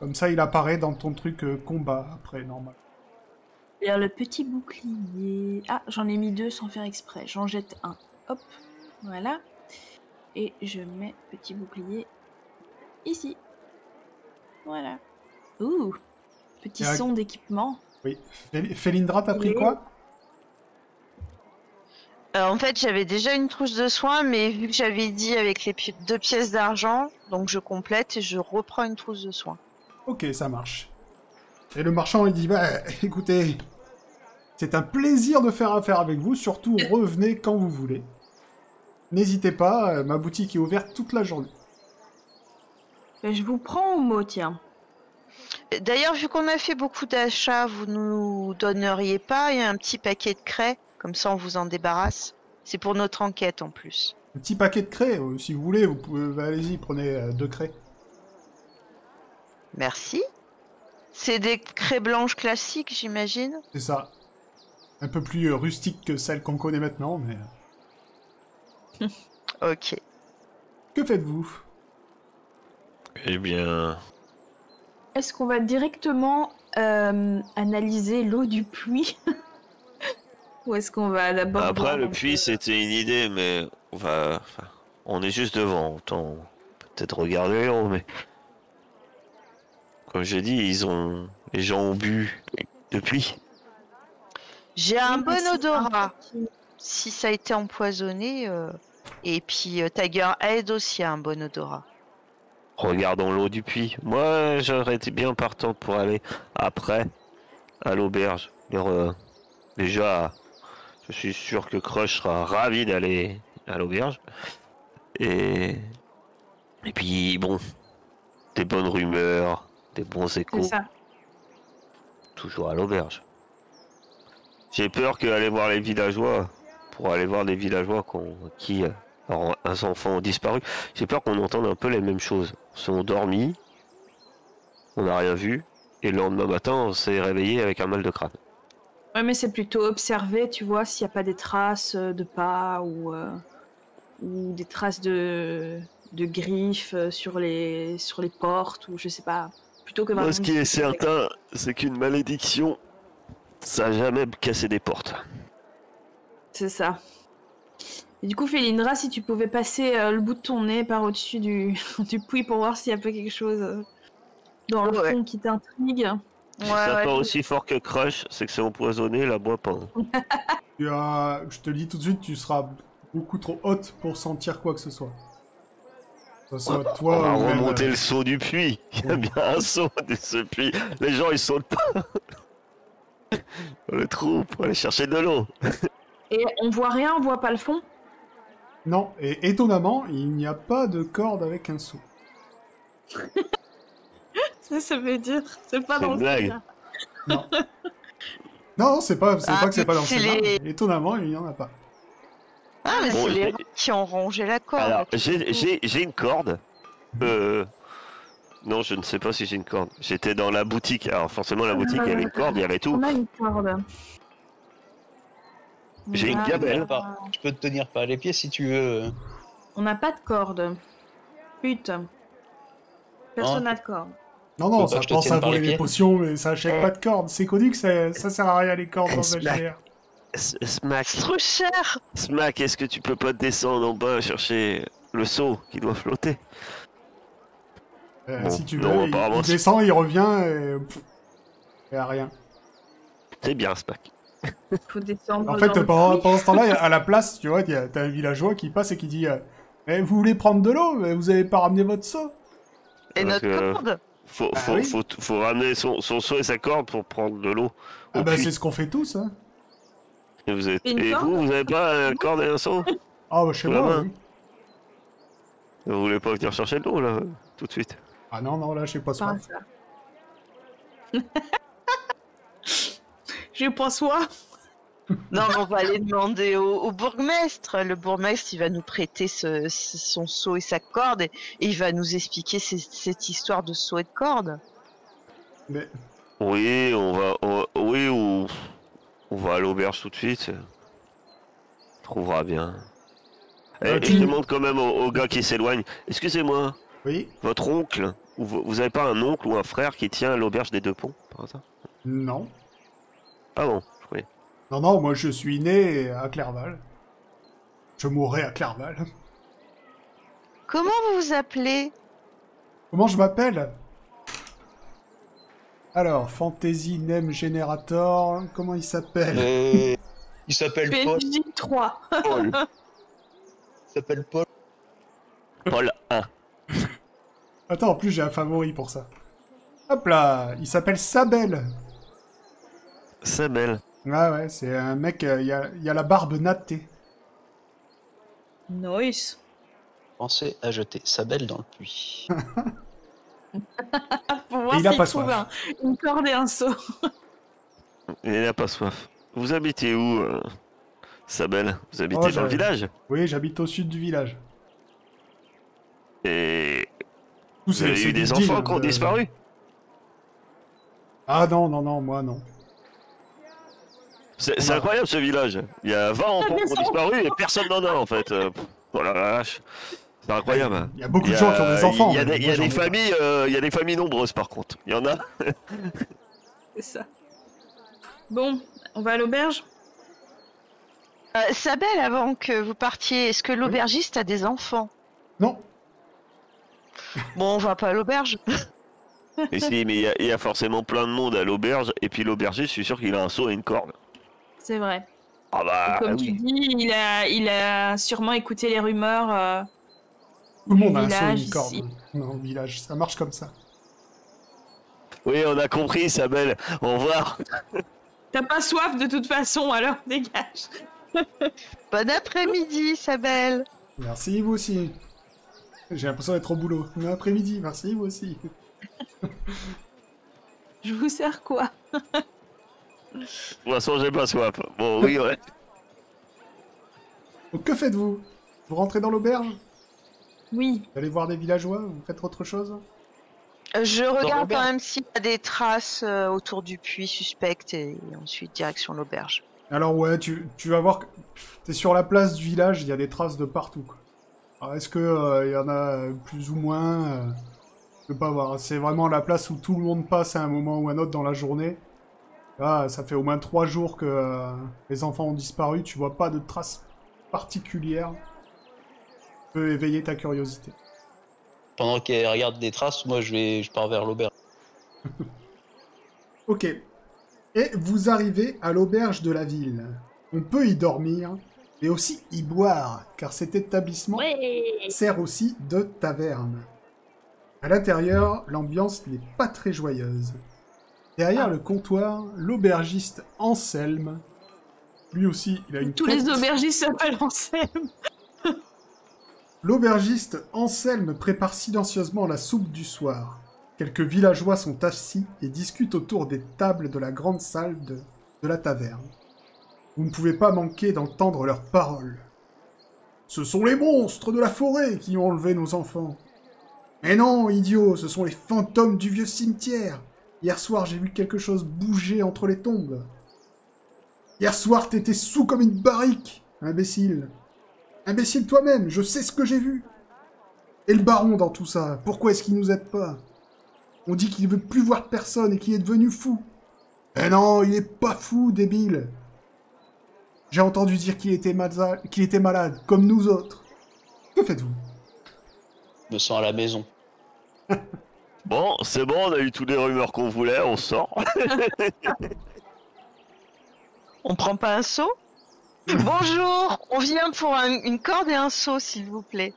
S1: Comme ça, il apparaît dans ton truc combat, après, normal.
S3: je vais faire le petit bouclier. Ah, j'en ai mis 2 sans faire exprès. J'en jette un. Hop, voilà. Et je mets petit bouclier ici. Voilà. Ouh, petit
S1: Et
S3: son d'équipement.
S1: Oui. Felindra, t'as pris
S3: Et-
S1: quoi?
S4: En fait, j'avais déjà une trousse de soins, mais vu que j'avais dit avec les 2 pièces d'argent, donc je complète et je reprends une trousse de soins.
S1: Ok, ça marche. Et le marchand, il dit, bah, écoutez, c'est un plaisir de faire affaire avec vous, surtout revenez quand vous voulez. N'hésitez pas, ma boutique est ouverte toute la journée.
S3: Je vous prends au mot, tiens.
S4: D'ailleurs, vu qu'on a fait beaucoup d'achats, vous nous donneriez pas un petit paquet de craie? Comme ça, on vous en débarrasse. C'est pour notre enquête en plus.
S1: Un petit paquet de craies, si vous voulez, vous pouvez, bah, allez-y, prenez 2 craies.
S4: Merci. C'est des craies blanches classiques, j'imagine?
S1: C'est ça. Un peu plus rustique que celle qu'on connaît maintenant, mais...
S4: Ok.
S1: Que faites-vous?
S2: Eh bien,
S3: Est-ce qu'on va directement analyser l'eau du puits? Ou est-ce qu'on va d'abord...
S2: après
S3: voir
S2: le
S3: un
S2: puits
S3: peu
S2: c'était une idée, mais on est juste devant. Autant peut-être regarder en haut, mais comme j'ai dit, les gens ont bu depuis.
S4: J'ai un
S3: Oui,
S4: bon
S3: c'est
S4: odorat.
S3: petit.
S4: Si ça a été empoisonné. Et puis Tiger Aid aussi a un bon odorat.
S2: Regardons l'eau du puits. Moi, j'aurais été bien partant pour aller après à l'auberge. Déjà, je suis sûr que Crush sera ravi d'aller à l'auberge. Et... Et puis, bon, des bonnes rumeurs, des bons
S3: C'est
S2: échos,
S3: ça.
S2: toujours à l'auberge. J'ai peur qu'aller voir les villageois, pour aller voir des villageois qui, leurs enfants ont disparu, j'ai peur qu'on entende un peu les mêmes choses. Ils sont dormis, on n'a rien vu, et le lendemain matin, on s'est réveillé avec un mal de crâne.
S3: Ouais, mais c'est plutôt observer, tu vois, s'il n'y a pas des traces de pas ou des traces de griffes sur les portes, ou je sais pas. Plutôt que
S2: Moi,
S3: vraiment
S2: ce qui est
S3: discuter avec-
S2: certain, c'est qu'une malédiction, ça n'a jamais cassé des portes.
S3: C'est ça. Et du coup, Félindra, si tu pouvais passer le bout de ton nez par au-dessus du, du puits pour voir s'il y a pas quelque chose dans le
S4: Ouais.
S3: fond qui t'intrigue.
S2: Si ça
S4: Ouais,
S2: pas
S4: ouais.
S2: aussi fort que Crush, c'est que c'est empoisonné, la bois pas.
S1: Je te le dis tout de suite, tu seras beaucoup trop haute pour sentir quoi que ce soit. Que ce soit
S2: On
S1: toi
S2: va
S1: ou même,
S2: remonter le saut du puits. Il y a bien un saut de ce puits. Les gens ils sautent pas. Le trou pour aller chercher de l'eau.
S3: Et on voit rien, on voit pas le fond.
S1: Non, et étonnamment, il n'y a pas de corde avec un seau.
S3: Ça veut dire, c'est pas
S2: C'est
S3: dans
S2: une
S3: le
S2: blague.
S3: scénar.
S1: Non. Non, c'est pas que c'est pas dans le
S4: c'est
S1: scénar.
S4: les-
S1: Étonnamment, il n'y en a pas.
S4: Ah, mais
S2: Bon,
S4: c'est les
S2: j'ai-
S4: rats qui ont rongé la corde.
S2: Alors,
S4: tout d'un coup.
S2: j'ai une corde. Non, je ne sais pas si j'ai une corde. J'étais dans la boutique. Alors, forcément, la boutique, il y avait une corde, il y avait tout.
S3: On a une corde.
S2: J'ai une
S3: On a-
S2: gamelle.
S5: Je peux te tenir par les pieds si tu veux.
S3: On n'a pas de corde. Putain. Personne n'a de corde.
S1: Non, non,
S5: Faut pas
S1: ça
S5: que je te
S1: pense
S5: tienne
S1: à
S5: par les
S1: voler les
S5: pieds.
S1: potions, mais ça achète pas de corde. C'est connu que ça sert à rien les cordes dans
S2: C'est
S1: un
S2: blague.
S1: GR.
S2: Smack,
S4: C'est trop cher.
S2: Smack, est-ce que tu peux pas descendre en bas chercher le seau qui doit flotter? Bon,
S1: Si tu
S2: non,
S1: veux,
S2: apparemment,
S1: il descend, il revient et à rien.
S2: c'est bien, Spack.
S3: Faut descendre.
S1: En fait,
S3: dans le
S1: pendant ce temps-là, à la place, tu vois, t'as un villageois qui passe et qui dit Eh, vous voulez prendre de l'eau, mais vous avez pas ramené votre seau.
S4: Et
S2: Parce
S4: notre
S2: que-
S4: corde.
S1: Ah oui.
S2: Faut ramener son seau et sa corde pour prendre de l'eau.
S1: Ah
S2: au
S1: bah
S2: puits.
S1: c'est ce qu'on fait tous, hein.
S2: Et,
S3: Une
S2: et
S3: corde
S2: vous avez pas un corde et un seau?
S1: Ah bah chez
S2: Sous la
S1: moi,
S2: main.
S1: oui.
S2: Vous voulez pas venir chercher de l'eau, là, tout de suite?
S1: Ah non, non, là, j'ai pas
S3: Enfin,
S1: soif.
S3: ça. J'ai pas soif.
S4: Non, mais on va aller demander au bourgmestre. Le bourgmestre, il va nous prêter son seau et sa corde et il va nous expliquer cette histoire de seau et de corde.
S1: Mais
S2: Oui, oui, on va à l'auberge tout de suite. On trouvera bien. Et
S1: tu-
S2: je demande quand même au gars qui s'éloigne. Excusez-moi,
S1: oui.
S2: votre oncle, ou vous avez pas un oncle ou un frère qui tient à l'auberge des Deux Ponts, par hasard?
S1: Non.
S2: Ah bon, je croyais.
S1: Non, non, moi je suis né à Clerval. Je mourrai à Clerval.
S4: Comment vous vous appelez?
S1: Comment je m'appelle? Alors, Fantasy Name Generator, comment il s'appelle?
S5: Il s'appelle Paul.
S3: PNJ 3.
S2: Paul.
S5: Il s'appelle Paul.
S2: Paul 1.
S1: Attends, en plus j'ai un favori pour ça. Hop là, il s'appelle Sabel.
S2: Sabel.
S1: Ah ouais, c'est un mec, il y a la barbe nattée.
S3: Nice.
S5: Pensez à jeter sa belle dans le puits.
S3: Pour voir
S1: Et il a
S3: s'il
S1: pas
S3: trouve
S1: soif.
S3: une corde et un seau.
S2: Il n'a pas soif. Vous habitez où, Sabel? Vous habitez
S1: Oh,
S2: dans le village?
S1: Oui, j'habite au sud du village.
S2: Et
S1: Tout
S2: vous avez eu des
S1: deals,
S2: enfants qui ont
S1: de-
S2: disparu?
S1: Ah non, non, non, moi non.
S2: C'est
S1: a-
S2: incroyable ce village. Il y a 20 enfants qui ont
S3: des
S2: disparu et personne n'en a en fait. Oh la vache. C'est incroyable.
S1: Il y a beaucoup de gens qui ont des enfants.
S2: Il y a
S1: mais
S2: des,
S1: moi, j'en ai pas.
S2: il y a des familles nombreuses par contre. Il y en a.
S3: C'est ça. Bon, on va à l'auberge.
S4: Sabel, avant que vous partiez, est-ce que l'aubergiste a des enfants?
S1: Non,
S4: Bon, on va pas à l'auberge.
S2: Mais si, mais il y a forcément plein de monde à l'auberge. Et puis l'aubergiste, je suis sûr qu'il a un seau et une corde.
S3: C'est vrai.
S2: Ah bah
S3: Comme tu
S2: oui.
S3: dis, il a sûrement écouté les rumeurs.
S1: tout le monde a un
S3: village,
S1: seau et une corde
S3: ici.
S1: dans le village. Ça marche comme ça.
S2: Oui, on a compris, Sabel. Au revoir.
S3: T'as pas soif de toute façon, alors dégage.
S4: Bon après-midi, Sabel.
S1: Merci, vous aussi. J'ai l'impression d'être au boulot. Bon après-midi, merci, vous aussi.
S3: Je vous sers quoi?
S2: De toute façon, j'ai pas soif. Bon, oui, ouais.
S1: Donc que faites-vous? Vous rentrez dans l'auberge?
S3: Oui.
S1: Vous allez voir des villageois? Vous faites autre chose?
S4: Je regarde
S5: l'auberge.
S4: quand même s'il y a des traces autour du puits suspectes et ensuite direction l'auberge.
S1: Alors ouais, tu vas voir que t'es sur la place du village, il y a des traces de partout, quoi. Alors est-ce que il y en a plus ou moins je peux pas voir. C'est vraiment la place où tout le monde passe à un moment ou un autre dans la journée. Là, ça fait au moins 3 jours que les enfants ont disparu, tu vois pas de traces particulières. Ça peut éveiller ta curiosité.
S5: Pendant qu'elle regarde des traces, moi je pars vers l'auberge.
S1: Ok. Et vous arrivez à l'auberge de la ville. On peut y dormir, mais aussi y boire, car cet établissement sert aussi de taverne. À l'intérieur, l'ambiance n'est pas très joyeuse. Derrière le comptoir, l'aubergiste Anselme, lui aussi, il a une
S3: Tous
S1: tête.
S3: les aubergistes s'appellent Anselme.
S1: L'aubergiste Anselme prépare silencieusement la soupe du soir. Quelques villageois sont assis et discutent autour des tables de la grande salle de la taverne. Vous ne pouvez pas manquer d'entendre leurs paroles. Ce sont les monstres de la forêt qui ont enlevé nos enfants. Mais non, idiot, ce sont les fantômes du vieux cimetière. Hier soir, j'ai vu quelque chose bouger entre les tombes. Hier soir, t'étais sous comme une barrique, imbécile. Imbécile toi-même, je sais ce que j'ai vu. Et le baron dans tout ça, pourquoi est-ce qu'il nous aide pas? On dit qu'il veut plus voir personne et qu'il est devenu fou. Eh non, il est pas fou, débile. J'ai entendu dire qu'il était malade, comme nous autres. Que faites-vous?
S5: Je me sens à la maison.
S2: Bon, c'est bon, on a eu toutes les rumeurs qu'on voulait, on sort.
S4: On prend pas un seau? Bonjour, on vient pour une corde et un seau, s'il vous plaît.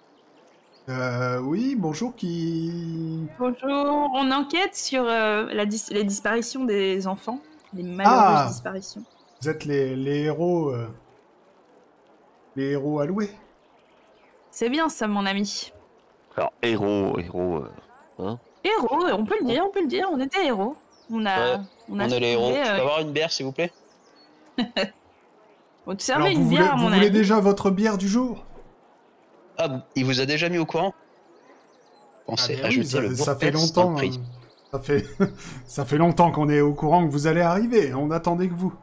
S1: Oui, bonjour, qui...
S3: Bonjour, on enquête sur les disparitions des enfants, les malheureuses disparitions.
S1: Vous êtes les héros alloués.
S3: C'est bien ça, mon ami.
S2: Alors, héros, hein.
S3: Héros, on peut le dire, on était héros. On
S5: est les héros.
S3: trouvé,
S5: Je peux avoir une bière, s'il vous plaît?
S3: on te servait
S1: Alors,
S3: une bière,
S1: vous
S3: mon
S1: voulez
S3: ami.
S1: déjà votre bière du jour?
S5: Ah, il vous a déjà mis au courant? Pensez
S1: Ah, mais
S5: ajouter
S1: oui,
S5: le
S1: ça fait
S5: bourgmestre dans
S1: longtemps.
S5: le prix.
S1: Ça fait longtemps qu'on est au courant que vous allez arriver. On attendait que vous.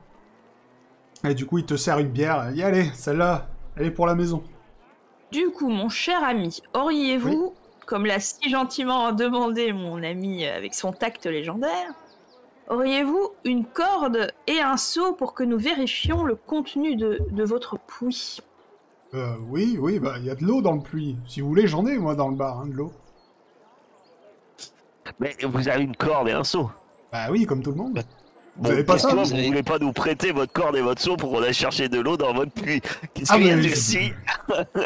S1: Et du coup, il te sert une bière. Y allez, celle-là, elle est pour la maison.
S3: Du coup, mon cher ami, auriez-vous, comme l'a si gentiment demandé mon ami avec son tact légendaire, auriez-vous une corde et un seau pour que nous vérifions le contenu de votre puits?
S1: Oui, bah, il y a de l'eau dans le puits. Si vous voulez, j'en ai, moi, dans le bar, hein, de l'eau.
S2: Mais vous avez une corde et un seau.
S1: Bah oui, comme tout le monde.
S5: Bah,
S1: Vous avez pas ça,
S2: pourquoi
S1: vous
S2: vous voulez pas nous prêter votre corde et votre seau pour qu'on aille chercher de l'eau dans votre puits? Qu'est-ce
S1: Ah,
S2: qu'il y a
S1: mais
S2: de
S1: je-
S2: si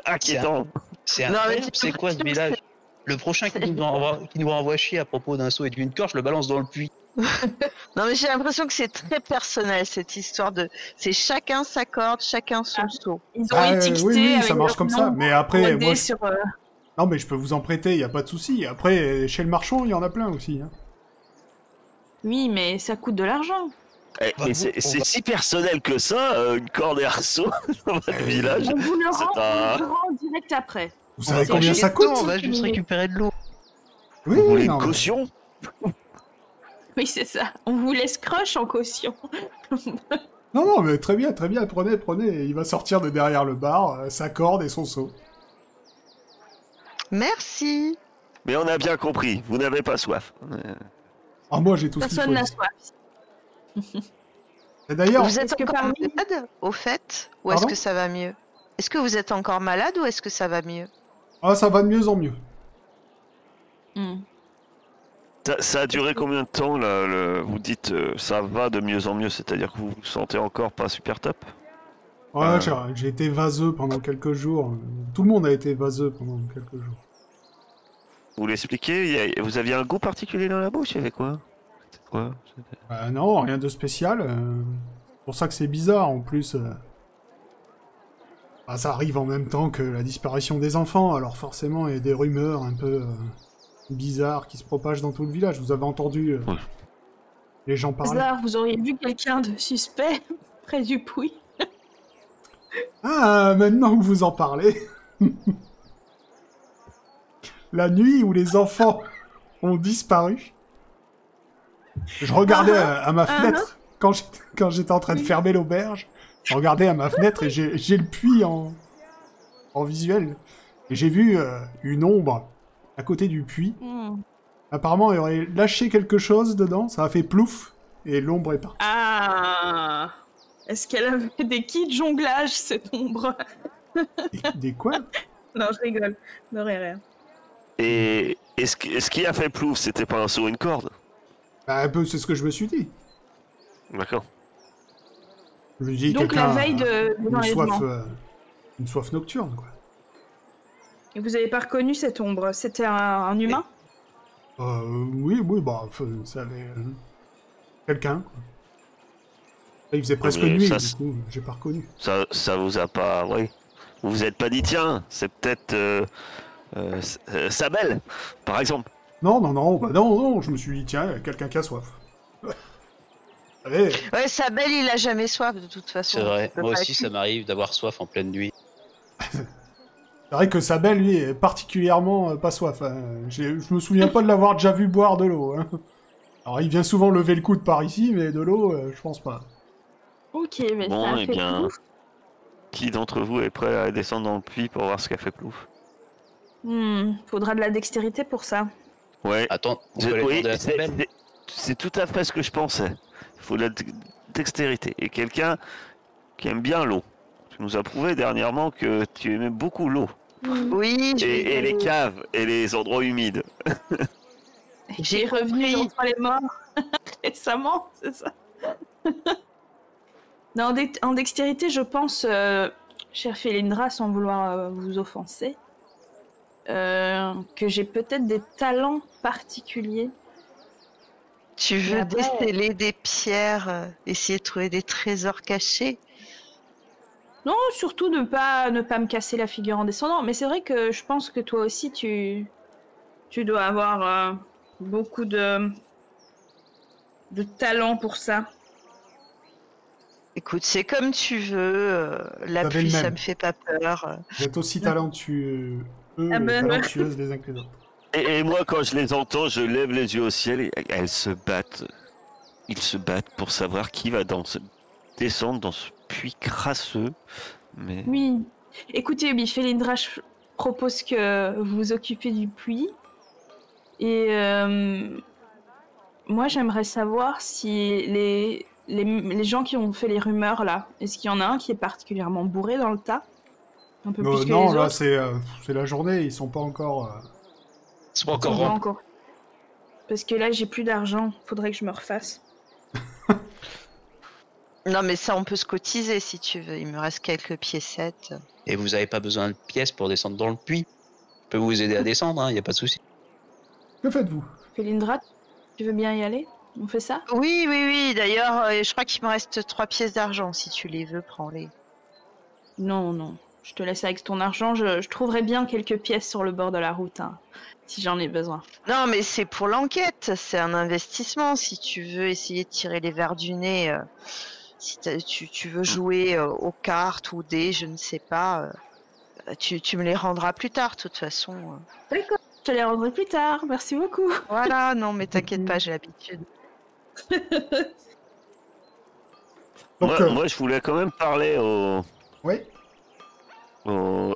S2: inquiétant?
S5: C'est
S4: Non, mais
S5: incroyable, c'est quoi ce village? Le prochain qui nous envoie chier à propos d'un seau et d'une corde, je le balance dans le puits.
S4: Non, mais j'ai l'impression que c'est très personnel, cette histoire de... C'est chacun sa corde, chacun son seau.
S3: Ils ont étiqueté
S1: oui,
S3: avec
S1: ça marche
S3: leur
S1: comme ça.
S3: nom
S1: Mais après,
S3: codé
S1: moi,
S3: sur,
S1: non, mais je peux vous en prêter, y a pas de souci. Après, chez le marchand, il y en a plein aussi. Hein.
S3: Oui, mais ça coûte de l'argent.
S2: Mais c'est si personnel que ça, une corde et un seau dans votre village.
S3: On vous le
S2: C'est
S3: rend,
S2: un-
S3: on vous le rend direct après.
S1: Vous savez
S3: c'est
S1: combien
S3: juste
S1: ça coûte?
S5: On va juste récupérer de l'eau.
S1: Oui,
S2: Vous voulez
S1: non,
S2: une
S1: mais-
S2: caution?
S3: Oui, c'est ça. On vous laisse crush en caution.
S1: Non, mais très bien, prenez. Il va sortir de derrière le bar, sa corde et son seau.
S4: Merci.
S2: Mais on a bien compris, vous n'avez pas soif.
S1: Ah, moi, j'ai tout ce qu'il
S3: Personne
S1: faut.
S3: n'a
S1: ici.
S3: soif.
S1: Et d'ailleurs,
S4: Vous êtes
S3: est-ce que
S4: encore
S3: parmi-
S4: malade, au fait? Ou est-ce
S1: Pardon
S4: que ça va mieux? Est-ce que vous êtes encore malade ou est-ce que ça va mieux?
S1: ça va de mieux en mieux.
S3: Hmm.
S2: Ça a duré combien de temps là, vous dites ça va de mieux en mieux, c'est-à-dire que vous vous sentez encore pas super top?
S1: Ouais, j'ai été vaseux pendant quelques jours. Tout le monde a été vaseux pendant quelques jours.
S2: Vous l'expliquez, vous aviez un goût particulier dans la bouche, il y avait quoi? C'était quoi?
S1: Non, rien de spécial. C'est pour ça que c'est bizarre, en plus. Ça arrive en même temps que la disparition des enfants, alors forcément, il y a des rumeurs un peu bizarres qui se propagent dans tout le village. Vous avez entendu
S2: Ouais.
S1: les gens parler?
S3: Hasard, vous auriez vu quelqu'un de suspect près du puits.
S1: Ah, maintenant que vous en parlez. La nuit où les enfants ont disparu, je regardais à ma fenêtre, quand j'étais en train de fermer l'auberge, je regardais à ma fenêtre et j'ai le puits en visuel. Et j'ai vu une ombre à côté du puits.
S3: Hmm.
S1: Apparemment, il aurait lâché quelque chose dedans, ça a fait plouf, et l'ombre est partie.
S3: Ah, est-ce qu'elle avait des kits de jonglage, cette ombre?
S1: Des quoi?
S3: Non, je rigole. Ne rien.
S2: Et ce qui a fait plouf, c'était pas un seau ou une corde?
S1: Bah, un peu, c'est ce que je me suis dit.
S2: D'accord.
S1: Je me dis,
S3: Donc
S1: quelqu'un
S3: la veille
S1: a
S3: de l'enlèvement.
S1: une soif nocturne, quoi.
S3: Et vous avez pas reconnu cette ombre? C'était un humain?
S1: Oui, bah, ça avait... quelqu'un, quoi. Il faisait presque
S2: mais
S1: nuit,
S2: ça,
S1: du coup, j'ai pas reconnu.
S2: Ça vous a pas... Oui. Vous vous êtes pas dit, tiens, c'est peut-être Sabelle, par exemple.
S1: Non, je me suis dit, tiens, il y a quelqu'un qui a soif. Allez,
S4: Ouais, Sabelle, il a jamais soif de toute façon.
S5: C'est vrai,
S4: Il peut
S5: moi
S4: pas
S5: aussi
S4: être-
S5: ça m'arrive d'avoir soif en pleine nuit.
S1: c'est vrai que Sabelle, lui, est particulièrement pas soif. Hein. Je me souviens pas de l'avoir déjà vu boire de l'eau. Hein. Alors, il vient souvent lever le coude par ici, mais de l'eau, je pense pas.
S3: Ok, mais
S2: Bon,
S3: ça a
S2: eh
S3: fait
S2: bien,
S3: plouf.
S2: qui d'entre vous est prêt à descendre dans le puits pour voir ce qu'a fait plouf?
S3: Faudra de la dextérité pour ça.
S2: Ouais.
S5: Attends, on
S2: Je-
S5: peut aller
S2: oui,
S5: demander à Sabelle.
S2: c'est tout à fait ce que je pensais. Il faut de la dextérité. Et quelqu'un qui aime bien l'eau. Tu nous as prouvé dernièrement que tu aimais beaucoup l'eau.
S4: Oui, je vais y
S2: Et les
S4: aller.
S2: caves et les endroits humides.
S3: J'ai revenu entre les morts récemment, c'est ça. Non, en dextérité, je pense, chère Félindra, sans vouloir vous offenser, que j'ai peut-être des talents particuliers.
S4: Tu veux déceler des pierres, essayer de trouver des trésors cachés?
S3: Non, surtout ne pas me casser la figure en descendant. Mais c'est vrai que je pense que toi aussi, tu dois avoir beaucoup de talent pour ça.
S4: Écoute, c'est comme tu veux. La
S1: Vous avez
S4: pluie,
S1: le
S4: ça
S1: même.
S4: me fait pas peur.
S1: Vous êtes aussi talentueux,
S3: Ah ben,
S1: talentueuses les uns que les autres.
S2: Et moi, quand je les entends, je lève les yeux au ciel et elles se battent. Ils se battent pour savoir qui va descendre dans ce puits crasseux. Mais
S3: Oui. Écoutez, Félindra, je propose que vous vous occupez du puits. Et moi, j'aimerais savoir si les gens qui ont fait les rumeurs, là, est-ce qu'il y en a un qui est particulièrement bourré dans le tas? Un peu plus que
S1: Non,
S3: les
S1: là,
S3: autres?
S1: c'est la journée, ils sont pas encore...
S5: C'est pas
S3: Ils
S5: encore
S3: sont pas
S5: rempli.
S3: encore. Parce que là, j'ai plus d'argent. Faudrait que je me refasse.
S4: Non, mais ça, on peut se cotiser si tu veux. Il me reste quelques piécettes.
S5: Et vous avez pas besoin de pièces pour descendre dans le puits. Je peux vous aider à descendre, hein, y a pas de souci.
S1: Que faites-vous?
S3: Félindra, tu veux bien y aller? On fait ça?
S4: Oui, oui, oui. D'ailleurs, je crois qu'il me reste 3 pièces d'argent. Si tu les veux, prends-les.
S3: Non, non. Je te laisse avec ton argent. Je trouverai bien quelques pièces sur le bord de la route, hein, si j'en ai besoin.
S4: Non, mais c'est pour l'enquête. C'est un investissement. Si tu veux essayer de tirer les verres du nez, si tu veux jouer aux cartes ou dés, je ne sais pas, tu me les rendras plus tard, de toute façon.
S3: D'accord. Je te les rendrai plus tard. Merci beaucoup.
S4: Voilà, non, mais t'inquiète pas, j'ai l'habitude.
S1: Donc,
S2: moi, je voulais quand même parler
S1: oui,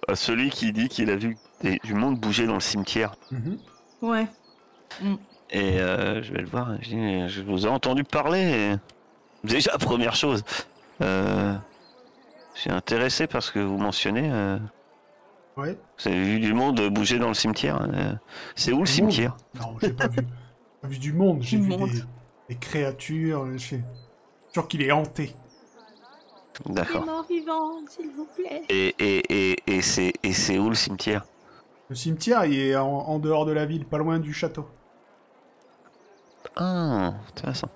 S2: à celui qui dit qu'il a vu du monde bouger dans le cimetière.
S1: mhm.
S3: Ouais.
S2: Et je vais le voir. Je vous ai entendu parler. Et... Déjà, première chose. Je suis intéressé parce que vous mentionnez.
S1: Ouais.
S2: Vous avez vu du monde bouger dans le cimetière. C'est où le cimetière?
S1: Non, j'ai pas vu. Pas vu du monde, j'ai
S3: Du
S1: vu
S3: monde.
S1: des créatures, je suis sûr qu'il est hanté.
S2: D'accord.
S3: morts vivants, s'il vous plaît.
S2: Et c'est où le cimetière?
S1: Le cimetière, il est en dehors de la ville, pas loin du château.
S2: Ah, intéressant.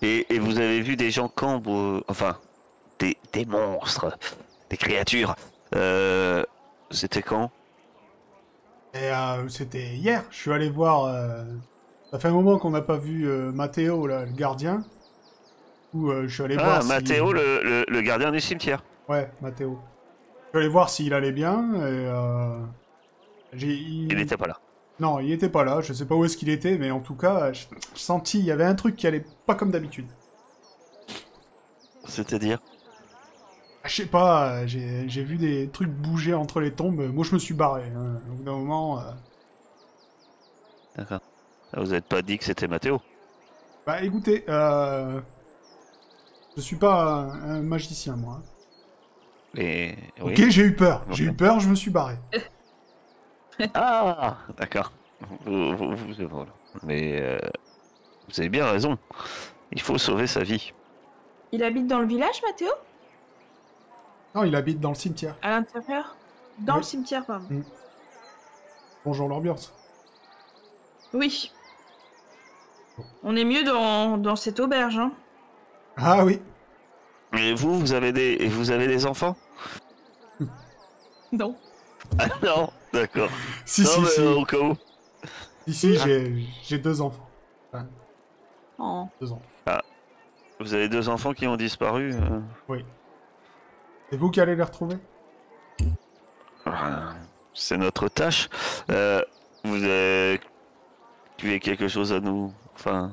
S2: Et vous avez vu des gens quand enfin, des monstres, des créatures. C'était quand?
S1: Et c'était hier, je suis allé voir... Ça fait un moment qu'on n'a pas vu Matteo, là, le gardien. Où je suis allé voir si...
S2: Matteo, le gardien du cimetière.
S1: Ouais, Matteo. Je suis allé voir s'il allait bien, et...
S2: Il n'était pas là.
S1: Non, il était pas là, je sais pas où est-ce qu'il était, mais en tout cas, je senti, il y avait un truc qui allait pas comme d'habitude.
S2: C'est-à-dire?
S1: Je sais pas, j'ai vu des trucs bouger entre les tombes, moi je me suis barré, hein. Au bout d'un moment...
S2: D'accord. Vous n'avez pas dit que c'était Matteo?
S1: Bah écoutez, je suis pas un magicien, moi.
S2: Et... Oui.
S1: Ok, j'ai eu peur,
S2: Ok.
S1: j'ai eu peur, je me suis barré.
S2: Ah, d'accord. Voilà. Mais vous avez bien raison. Il faut sauver sa vie.
S3: Il habite dans le village, Mathéo?
S1: Non, il habite dans le cimetière.
S3: À l'intérieur? Dans
S1: Oui.
S3: le cimetière, pardon.
S1: Bonjour l'ambiance.
S3: Oui. On est mieux dans cette auberge, hein.
S1: Ah oui,
S2: Et vous avez des enfants?
S3: Non.
S2: Ah non, d'accord.
S1: si,
S2: Non,
S1: si,
S2: mais
S1: si,
S2: au cas où.
S1: si, j'ai 2 enfants.
S3: Oh.
S1: 2 ans.
S2: Vous avez 2 enfants qui ont disparu.
S1: C'est vous qui allez les retrouver?
S2: C'est notre tâche. Vous avez quelque chose à nous... Enfin...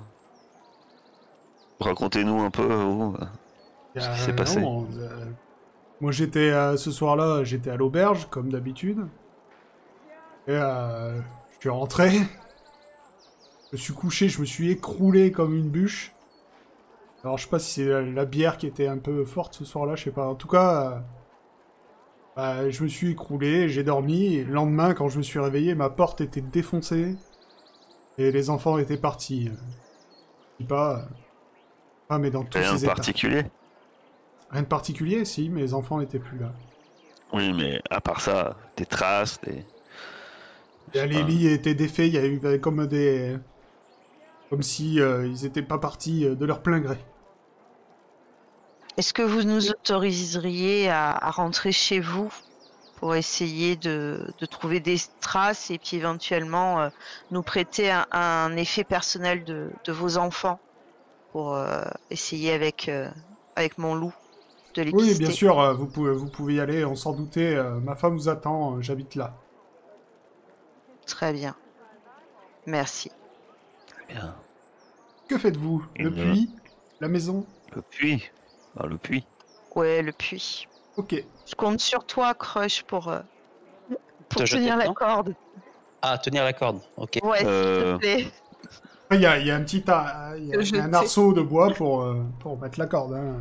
S2: Racontez-nous un peu ce qui s'est passé.
S1: Non, moi j'étais ce soir-là, j'étais à l'auberge comme d'habitude. Et je suis rentré. Je me suis couché, je me suis écroulé comme une bûche. Alors je sais pas si c'est la bière qui était un peu forte ce soir-là, je sais pas. En tout cas, Bah, je me suis écroulé, j'ai dormi, et le lendemain, quand je me suis réveillé, ma porte était défoncée, et les enfants étaient partis. Je dis pas... Ah, mais dans tous
S2: Rien
S1: ces
S2: de
S1: états.
S2: particulier.
S1: Rien de particulier, si, mes enfants n'étaient plus là.
S2: Oui, mais à part ça, des traces, des... Je sais
S1: Les
S2: pas.
S1: lits étaient défaits, il y avait comme des... Comme si ils étaient pas partis de leur plein gré.
S4: Est-ce que vous nous autoriseriez à rentrer chez vous pour essayer de trouver des traces et puis éventuellement nous prêter un effet personnel de vos enfants pour essayer avec mon loup de les
S1: Oui, bien
S4: pister?
S1: sûr, vous pouvez y aller, on s'en doutait. Ma femme vous attend, j'habite là.
S4: Très bien. Merci.
S2: Bien.
S1: Que faites-vous? Le
S2: Une-
S1: puits? La maison?
S2: Le puits. Ah, le puits.
S4: Ouais, le puits.
S1: Ok.
S4: Je compte sur toi, Crush, pour
S5: Te jeter
S4: tenir la
S5: dedans
S4: corde.
S5: Ah, tenir la corde. Ok.
S4: Ouais, s'il te plaît.
S1: Il y a un petit il y a
S3: Je
S1: un
S3: sais.
S1: arceau de bois pour mettre la corde. Hein.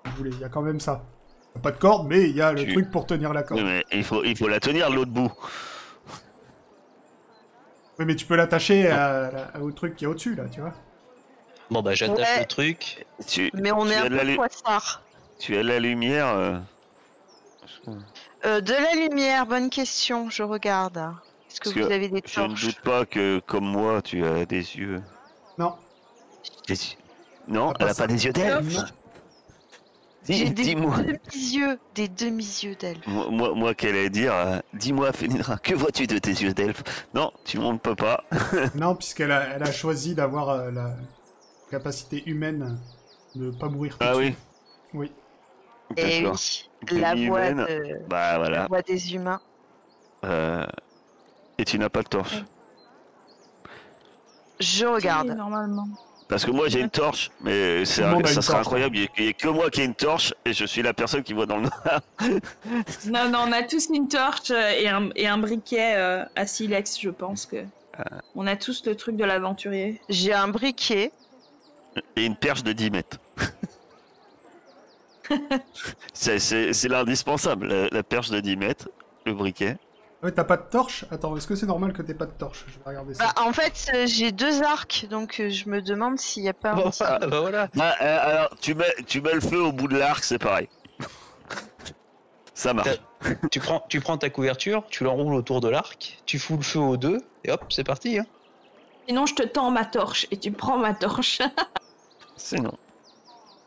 S1: Si vous voulez, il y a quand même ça. Il y a pas de corde, mais il y a le
S2: Tu-
S1: truc pour tenir la corde.
S2: Oui, mais il faut la tenir de l'autre bout.
S1: Oui, mais tu peux l'attacher au truc qui est au-dessus, là, tu vois.
S5: Bon, bah, j'attache
S4: Ouais.
S5: le truc.
S4: Mais on
S2: tu
S4: est
S2: as
S4: un
S2: de la
S4: peu
S2: lu-
S4: poissard.
S2: Tu as de la lumière.
S4: De la lumière, bonne question, je regarde. Est-ce que
S2: Parce
S4: vous
S2: que
S4: avez des
S2: je ne
S4: torches?
S2: doute pas que, comme moi, tu as des yeux.
S1: Non.
S2: Des yeux- Non,
S1: Ah,
S2: elle
S1: pas
S2: a
S1: ça.
S2: pas des yeux d'elfe.
S1: Non.
S4: J'ai des
S2: Dis-moi.
S4: demi-yeux, des demi-yeux d'elfe.
S2: Moi qu'elle allait dire, dis-moi, Fenindra, que vois-tu de tes yeux d'elfe? Non, tu ne peux pas.
S1: Non, puisqu'elle elle a choisi d'avoir la capacité humaine de pas mourir tout de
S2: Ah oui,
S1: suite. Oui.
S4: Et
S2: d'accord.
S4: oui, la voix,
S2: Demi-humaine. Bah
S4: la
S2: voilà.
S4: voix des humains.
S2: Et tu n'as pas de torche.
S3: Ouais.
S4: Je
S3: Si,
S4: regarde.
S3: normalement.
S2: Parce que moi j'ai une torche, mais
S1: Tout le monde a
S2: ça
S1: une
S2: serait
S1: torche,
S2: incroyable. Il n'y a que moi qui ai une torche et je suis la personne qui voit dans le noir.
S3: Non, non, on a tous une torche et un briquet à silex, je pense que. On a tous le truc de l'aventurier.
S4: J'ai un briquet.
S2: Et une perche de 10 mètres. C'est l'indispensable, la perche de 10 mètres, le briquet.
S1: Ouais, t'as pas de torche? Attends, est-ce que c'est normal que t'aies pas de torche? Je vais regarder ça.
S4: Bah, en fait, j'ai 2 arcs, donc je me demande s'il n'y a pas un
S5: Bon,
S4: petit-
S5: bah, voilà.
S2: Alors, tu mets le feu au bout de l'arc, c'est pareil. Ça marche.
S5: Tu prends ta couverture, tu l'enroules autour de l'arc, tu fous le feu aux deux, et hop, c'est parti. Hein.
S3: Sinon, je te tends ma torche et tu prends ma torche.
S2: C'est non.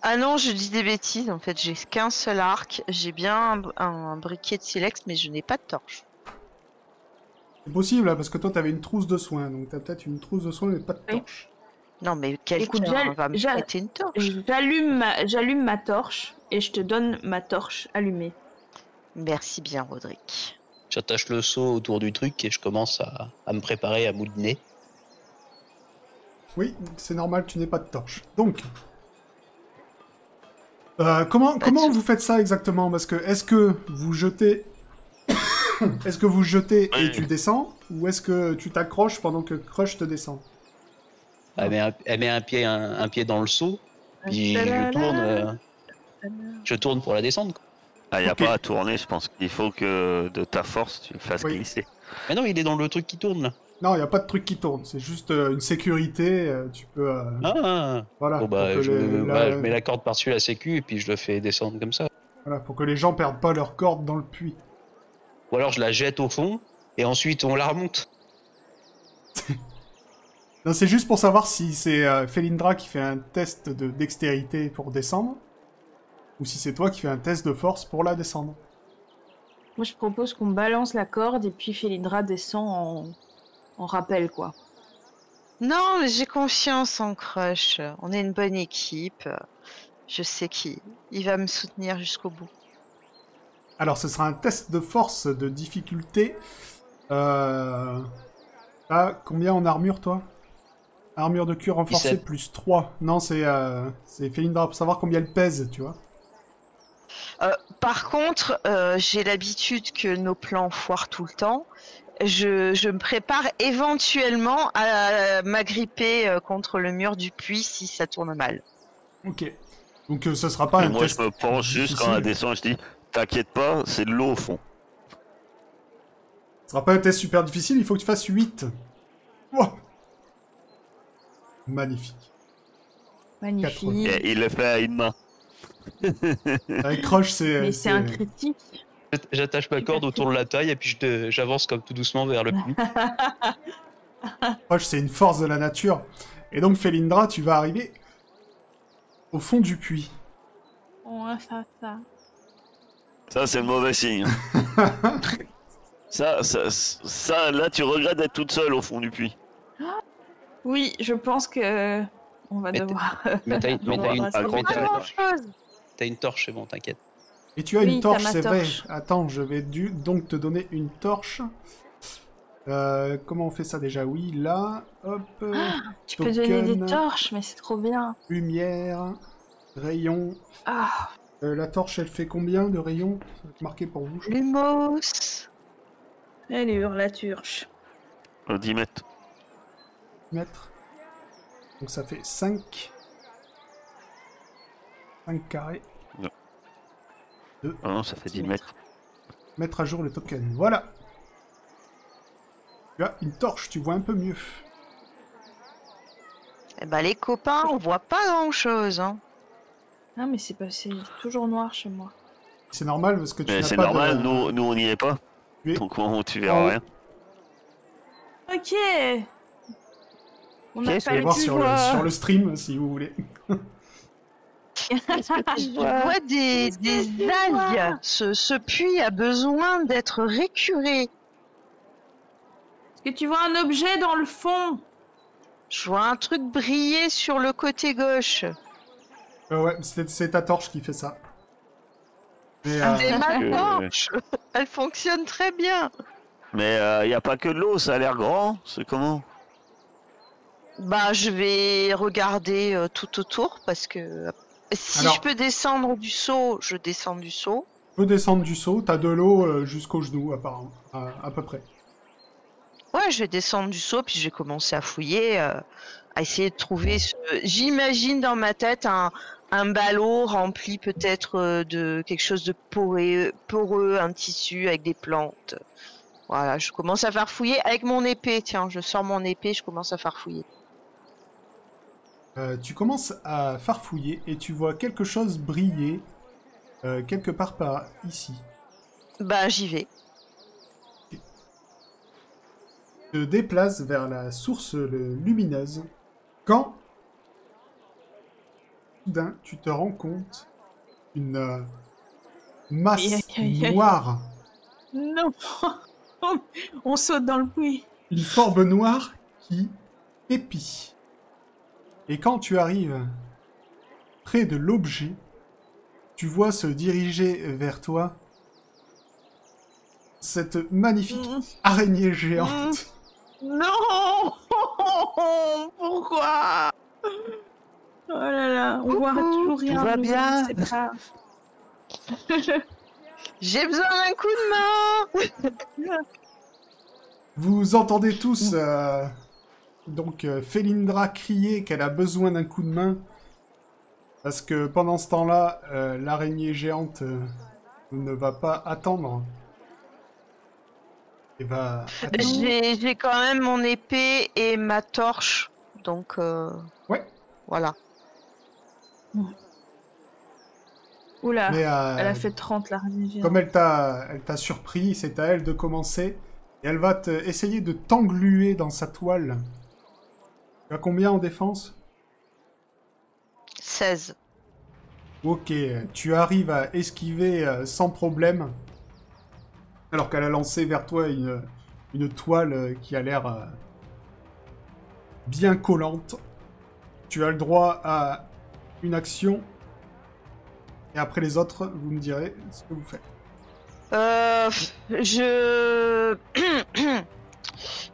S4: Ah non, je dis des bêtises. En fait, j'ai qu'un seul arc. J'ai bien un briquet de silex, mais je n'ai pas de torche.
S1: C'est possible, hein, parce que toi, t'avais une trousse de soins, donc t'as peut-être une trousse de soins, mais pas de
S3: Oui.
S1: torche.
S4: Non, mais
S3: Écoute,
S4: quelqu'un va me
S3: j'al-
S4: prêter une torche.
S3: J'allume ma torche et je te donne ma torche allumée.
S4: Merci bien, Roderick.
S5: J'attache le seau autour du truc et je commence à me préparer à mouliner.
S1: Oui, c'est normal, tu n'aies pas de torche. Donc, comment vous faites ça exactement? Parce que est-ce que vous jetez, est-ce que vous jetez et
S2: Oui.
S1: tu descends, ou est-ce que tu t'accroches pendant que Crush te descend?
S5: Elle met un pied dans le seau, puis je tourne pour la descendre. Quoi.
S2: Ah, il n'y a
S1: Ok.
S2: pas à tourner, je pense qu'il faut que de ta force, tu le fasses
S1: Oui.
S2: glisser.
S5: Mais non, il est dans le truc qui tourne là.
S1: Non, il n'y a pas de truc qui tourne, c'est juste une sécurité, tu peux...
S5: Ah,
S1: voilà,
S5: bon bah,
S1: pour que
S5: je
S1: les-
S5: mets la corde par-dessus la sécu et puis je le fais descendre comme ça.
S1: voilà, pour que les gens perdent pas leur corde dans le puits.
S5: Ou alors je la jette au fond et ensuite on la remonte.
S1: Non, c'est juste pour savoir si c'est Felindra qui fait un test de dextérité pour descendre, ou si c'est toi qui fais un test de force pour la descendre.
S3: Moi, je propose qu'on balance la corde et puis Felindra descend en rappel, quoi.
S4: Non, mais j'ai confiance en Crush. On est une bonne équipe. Je sais qu'il va me soutenir jusqu'au bout.
S1: Alors, ce sera un test de force de difficulté. Ah, combien en armure, toi? Armure de cuir renforcée
S5: 17.
S1: plus 3. Non, c'est Felindra, pour savoir combien elle pèse, tu vois.
S4: Par contre, j'ai l'habitude que nos plans foirent tout le temps. Je me prépare éventuellement à m'agripper contre le mur du puits si ça tourne mal.
S1: Ok. Donc, ce sera pas
S2: Et
S1: un
S2: moi,
S1: test
S2: je me penche juste quand
S1: difficile.
S2: elle descend, je dis t'inquiète pas, c'est de l'eau au fond.
S1: Ce sera pas un test super difficile, il faut que tu fasses 8. Oh. Magnifique.
S3: Magnifique.
S2: Et il le fait à une main.
S1: Avec Crush, c'est...
S3: Mais c'est un critique.
S5: J'attache ma corde autour de la taille et puis j'avance comme tout doucement vers le puits.
S1: Crush, c'est une force de la nature. Et donc, Felindra, tu vas arriver au fond du puits.
S3: On va faire ça.
S2: Ça, c'est le mauvais signe. ça, là, tu regrettes d'être toute seule au fond du puits.
S3: Oui, je pense que on va
S5: Mais
S3: devoir.
S5: Mais t'as
S3: on
S5: une torche, c'est bon, t'inquiète.
S1: Et tu as
S3: Oui,
S1: une torche,
S3: t'as ma
S1: c'est vrai.
S3: torche.
S1: Attends, je vais donc te donner une torche. Comment on fait ça déjà? Oui, là, hop,
S3: Tu peux donner des
S1: token.
S3: torches, mais c'est trop bien.
S1: lumière, rayon.
S3: Ah,
S1: La torche, elle fait combien de rayons? Ça va être marqué pour vous.
S4: Lumos.
S3: elle hurle la turche.
S2: 10 mètres.
S1: Mètres. Donc ça fait 5. 5 carrés.
S2: Ah non, ça fait 10 mètres.
S1: Mettre à jour le token. Voilà. Tu as une torche, tu vois un peu mieux.
S4: Eh ben, les copains, on voit pas grand chose. Hein.
S3: Ah, mais c'est toujours noir chez moi.
S1: C'est normal parce que tu
S2: Mais
S1: n'as
S2: c'est
S1: pas
S2: normal,
S1: de...
S2: nous on n'y est pas.
S1: Tu es-
S2: Donc tu verras rien.
S3: Ok. On
S2: Ok,
S3: n'a
S2: vous
S1: Vous
S3: pas
S1: allez
S3: les
S1: voir
S3: petits
S1: sur
S3: doigts.
S1: le stream si vous voulez.
S4: Je vois des algues. Ce puits a besoin d'être récuré.
S3: Est-ce que tu vois un objet dans le fond?
S4: Je vois un truc briller sur le côté gauche.
S1: Ouais, c'est ta torche qui fait ça. Mais,
S4: C'est ma
S2: que-
S4: torche. Elle fonctionne très bien.
S2: Mais il n'y a pas que de l'eau, ça a l'air grand. C'est comment?
S4: Bah, je vais regarder tout autour parce que si
S1: Alors-
S4: je peux descendre du seau, je descends du seau.
S1: tu peux descendre du seau, t'as de l'eau jusqu'aux genoux apparemment, à peu près.
S4: Ouais, je vais descendre du seau puis je vais commencer à fouiller, à essayer de trouver J'imagine dans ma tête un ballot rempli peut-être de quelque chose de poreux, un tissu avec des plantes. Voilà, je commence à farfouiller avec mon épée. Tiens, je sors mon épée, je commence à farfouiller.
S1: Tu commences à farfouiller et tu vois quelque chose briller quelque part par ici.
S4: Bah, j'y vais.
S1: Tu te déplaces vers la source lumineuse quand soudain tu te rends compte d'une masse
S3: Aïe, aïe, aïe.
S1: noire,
S3: Non. On saute dans le puits.
S1: une forme noire qui épie. Et quand tu arrives près de l'objet, tu vois se diriger vers toi cette magnifique araignée géante.
S3: Non. Pourquoi? Oh là là, on voit toujours rien.
S2: Tout va
S3: nous,
S2: bien.
S3: c'est pas-
S4: J'ai besoin d'un coup de main.
S1: Vous entendez tous donc Felindra crier qu'elle a besoin d'un coup de main parce que pendant ce temps-là, l'araignée géante ne va pas attendre et va attaquer.
S4: J'ai quand même mon épée et ma torche, donc
S1: Ouais.
S4: voilà.
S3: Oula,
S1: Mais
S3: elle a fait 30 là.
S1: comme elle t'a surpris, c'est à elle de commencer et elle va essayer de t'engluer dans sa toile. Tu as combien en défense?
S4: 16.
S1: Ok, tu arrives à esquiver sans problème, alors qu'elle a lancé vers toi une toile qui a l'air bien collante. Tu as le droit à une action, et après les autres, vous me direz ce que vous faites.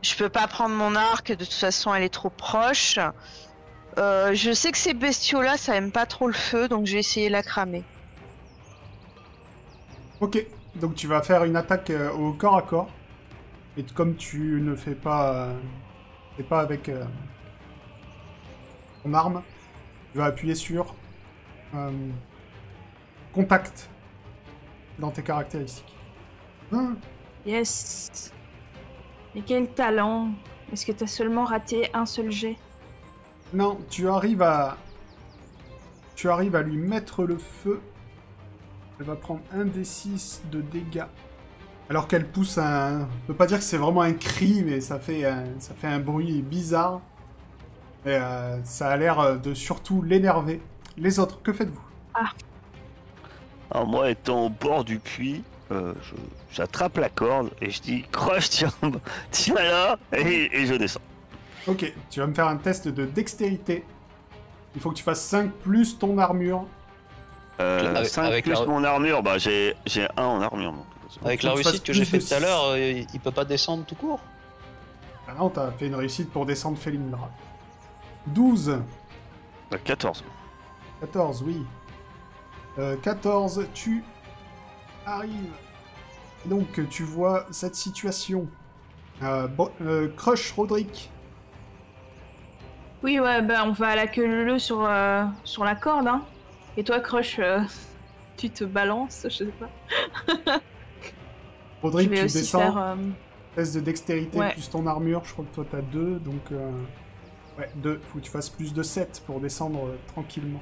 S4: Je peux pas prendre mon arc, de toute façon elle est trop proche. Je sais que ces bestiaux-là, ça aime pas trop le feu, donc je vais essayer de la cramer.
S1: Ok, donc tu vas faire une attaque au corps à corps, et comme tu ne fais pas, avec ton arme, tu vas appuyer sur contact. dans tes caractéristiques. Hein?
S3: Yes. Mais quel talent. Est-ce que t'as seulement raté un seul jet?
S1: Non, tu arrives à lui mettre le feu. Elle va prendre un des 6 de dégâts. Alors qu'elle pousse un... Je peux pas dire que c'est vraiment un cri, mais ça fait un bruit bizarre. Et ça a l'air de surtout l'énerver. Les autres, que faites-vous?
S2: Alors moi, étant au bord du puits, j'attrape la corde et je dis Crush, tiens là, et je descends.
S1: Ok, tu vas me faire un test de dextérité. Il faut que tu fasses 5 plus ton armure.
S2: 5 plus mon armure, bah j'ai 1 en armure. Donc.
S5: Avec
S1: Faut
S5: la
S1: que tu fasses
S5: réussite que j'ai
S1: plus
S5: fait
S1: de
S5: tout à l'heure, il peut pas descendre tout court.
S1: Ah non, t'as fait une réussite pour descendre Felindra. 12.
S2: 14.
S1: 14, oui. 14, tu arrives. Donc, tu vois cette situation. Crush, Roderick.
S3: Oui, ouais, bah on va à la queue leu sur la corde, hein. Et toi, Crush, tu te balances, je sais pas.
S1: Roderick,
S3: Je vais
S1: tu
S3: aussi
S1: descends.
S3: faire...
S1: Test de dextérité
S3: Ouais.
S1: plus ton armure. Je crois que toi, t'as 2, donc... Ouais, 2. Faut que tu fasses plus de 7 pour descendre tranquillement.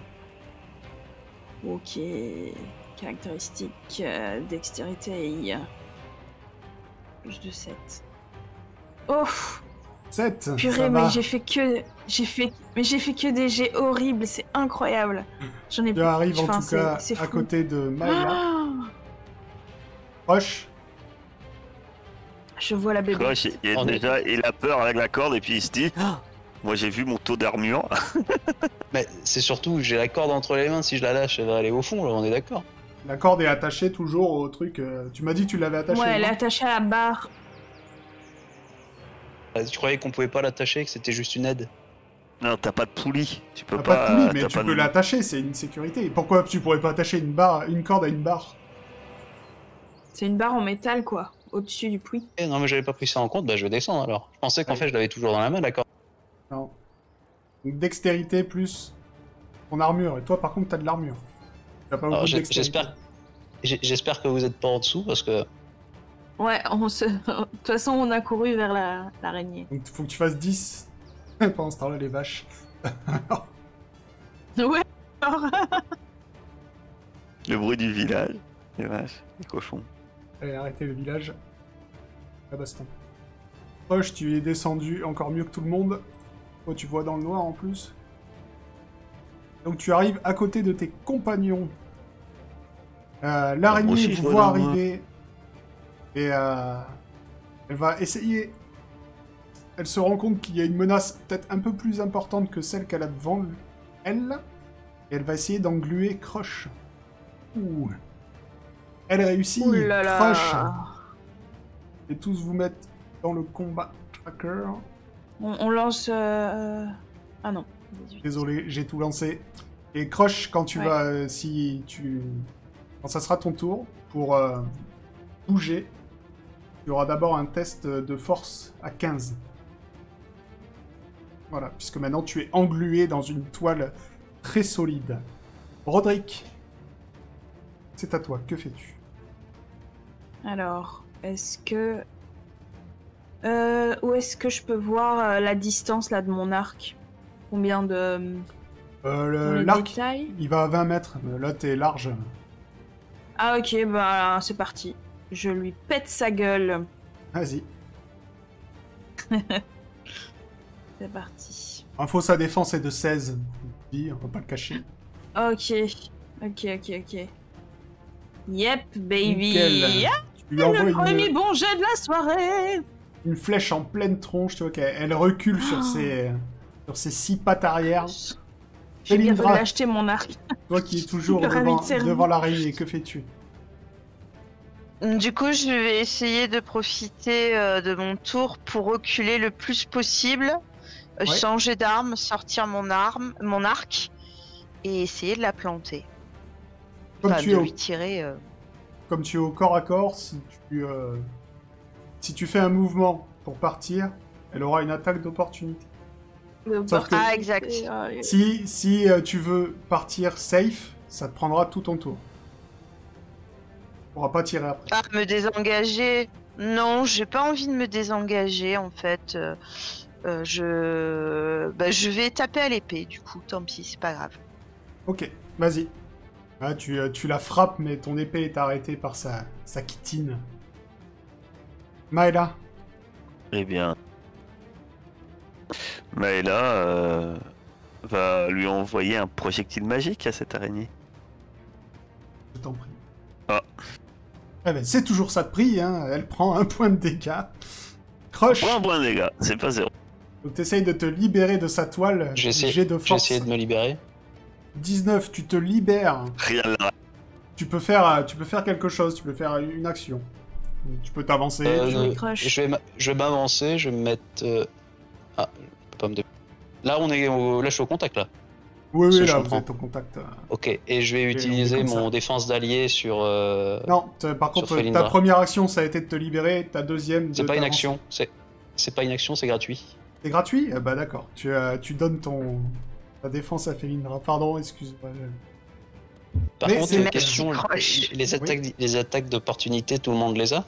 S3: Ok. Caractéristique, dextérité. Plus de 7. Oh
S1: 7,
S3: purée,
S1: ça
S3: mais
S1: va.
S3: j'ai fait que des jets horribles, c'est incroyable. J'en ai
S1: Tu arrives en
S3: enfin,
S1: tout cas
S3: c'est
S1: à
S3: fou.
S1: côté de Maëla.
S3: Ah
S1: Crush.
S3: je vois la bébé.
S2: Crush, il a peur avec la corde et puis il se dit moi j'ai vu mon taux d'armure.
S5: Mais c'est surtout que j'ai la corde entre les mains, si je la lâche, elle va aller au fond, là, on est d'accord.
S1: La corde est attachée toujours au truc. Tu m'as dit que tu l'avais attachée.
S3: Ouais, elle est
S1: non
S3: attachée à la barre.
S5: Tu croyais qu'on pouvait pas l'attacher, que c'était juste une aide?
S2: Non, t'as pas de poulie. Tu peux
S1: T'as
S2: pas.
S1: pas de poulie, mais
S2: t'as
S1: tu
S2: pas
S1: peux
S2: de-
S1: l'attacher, c'est une sécurité. Pourquoi tu pourrais pas attacher une corde à une barre?
S3: C'est une barre en métal, quoi, au-dessus du puits.
S5: Eh non, mais j'avais pas pris ça en compte, bah je vais descendre alors. Je pensais qu'en
S1: Ouais.
S5: fait je l'avais toujours dans la main, la corde.
S1: Non. Donc dextérité plus ton armure. Et toi, par contre, t'as de l'armure. T'as pas beaucoup
S5: Alors,
S1: de dextérité.
S5: j'espère que vous êtes pas en dessous, parce que
S3: Ouais, de toute façon, on a couru vers l'araignée.
S1: Donc faut que tu fasses 10. Pendant ce temps-là, les vaches.
S3: Ouais.
S2: Le bruit du village, les vaches, les cochons.
S1: Allez, arrêtez le village. La baston. Proche, tu es descendu encore mieux que tout le monde. Toi, tu vois dans le noir en plus. Donc tu arrives à côté de tes compagnons.
S2: Moi
S1: L'araignée
S2: aussi, je
S1: vous
S2: vois
S1: voit
S2: dans le noir.
S1: arriver. Et elle va essayer. Elle se rend compte qu'il y a une menace peut-être un peu plus importante que celle qu'elle a devant elle. Et elle va essayer d'engluer Crush. Ouh. Elle réussit.
S3: Ouh là là.
S1: Crush. Et tous vous mettre dans le combat tracker.
S3: On lance... Ah non. 18.
S1: Désolé, j'ai tout lancé. Et Crush, quand tu
S3: Ouais.
S1: vas... Quand ça sera ton tour, pour bouger, il y aura d'abord un test de force à 15. Voilà, puisque maintenant tu es englué dans une toile très solide. Roderick, c'est à toi, que fais-tu?
S3: Alors, est-ce que... où est-ce que je peux voir la distance là de mon arc? Combien de... dans les
S1: L'arc,
S3: détails
S1: il va à 20 mètres, mais là t'es large.
S3: Ah ok, bah c'est parti. Je lui pète sa gueule.
S1: Vas-y.
S3: C'est parti.
S1: Info, sa défense est de 16. On va pas le cacher.
S3: Ok. Yep, baby.
S1: Nickel.
S3: Ah,
S1: Tu lui envoies
S3: le
S1: une...
S3: premier bon jet de la soirée.
S1: une flèche en pleine tronche, tu vois qu'elle recule sur ses 6 pattes arrière.
S3: J'ai bien
S1: Felindra.
S3: fallu acheter mon arc.
S1: Toi qui es toujours
S3: Le ravi de service.
S1: devant l'araignée, que fais-tu?
S4: Du coup, je vais essayer de profiter de mon tour pour reculer le plus possible,
S1: Ouais.
S4: changer d'arme, sortir mon arc et essayer de la planter.
S1: Comme,
S4: Enfin,
S1: tu
S4: de
S1: es au,
S4: lui tirer.
S1: comme tu es au corps à corps, si tu fais un mouvement pour partir, elle aura une attaque d'opportunité. Sauf que-
S4: Ah, exact.
S1: Si tu veux partir safe, ça te prendra tout ton tour. pourras pas tirer après.
S4: Ah, me désengager? Non, j'ai pas envie de me désengager en fait. Je vais taper à l'épée du coup, tant pis, c'est pas grave.
S1: Ok, vas-y. Ah, tu la frappes, mais ton épée est arrêtée par sa chitine. Maëla.
S2: Eh bien, Maëla va lui envoyer un projectile magique à cette araignée.
S1: Je t'en prie.
S2: Ah.
S1: Eh ben, c'est toujours ça de prix, hein. Elle prend 1 point de dégâts. Crush.
S2: Pour un point de dégâts, c'est pas 0.
S1: Donc t'essayes de te libérer de sa toile.
S5: J'ai
S1: Jet de force.
S5: essayé de me libérer.
S1: 19, tu te libères.
S2: Rien là.
S1: Tu peux faire quelque chose, tu peux faire une action. Tu peux t'avancer.
S3: Crush.
S5: Je vais m'avancer, je vais me mettre. Ah, je peux pas me. Là, là, je suis au contact là.
S1: Oui,
S5: je
S1: là, vous
S5: comprends.
S1: êtes en contact.
S5: Ok, et je vais
S1: on
S5: utiliser
S1: est comme
S5: mon
S1: ça.
S5: défense d'allié sur.
S1: Non, par contre, ta
S5: Felindra.
S1: première action, ça a été de te libérer. Ta deuxième,
S5: C'est
S1: de
S5: pas une
S1: t'avancer.
S5: action, c'est pas une action, c'est gratuit.
S1: C'est gratuit? Bah d'accord. Tu donnes ta défense à Felindra. Pardon, excuse-moi.
S5: Par
S1: Mais
S5: contre,
S1: c'est-
S5: une question,
S4: Crush.
S5: les attaques d'opportunité, tout le monde les a?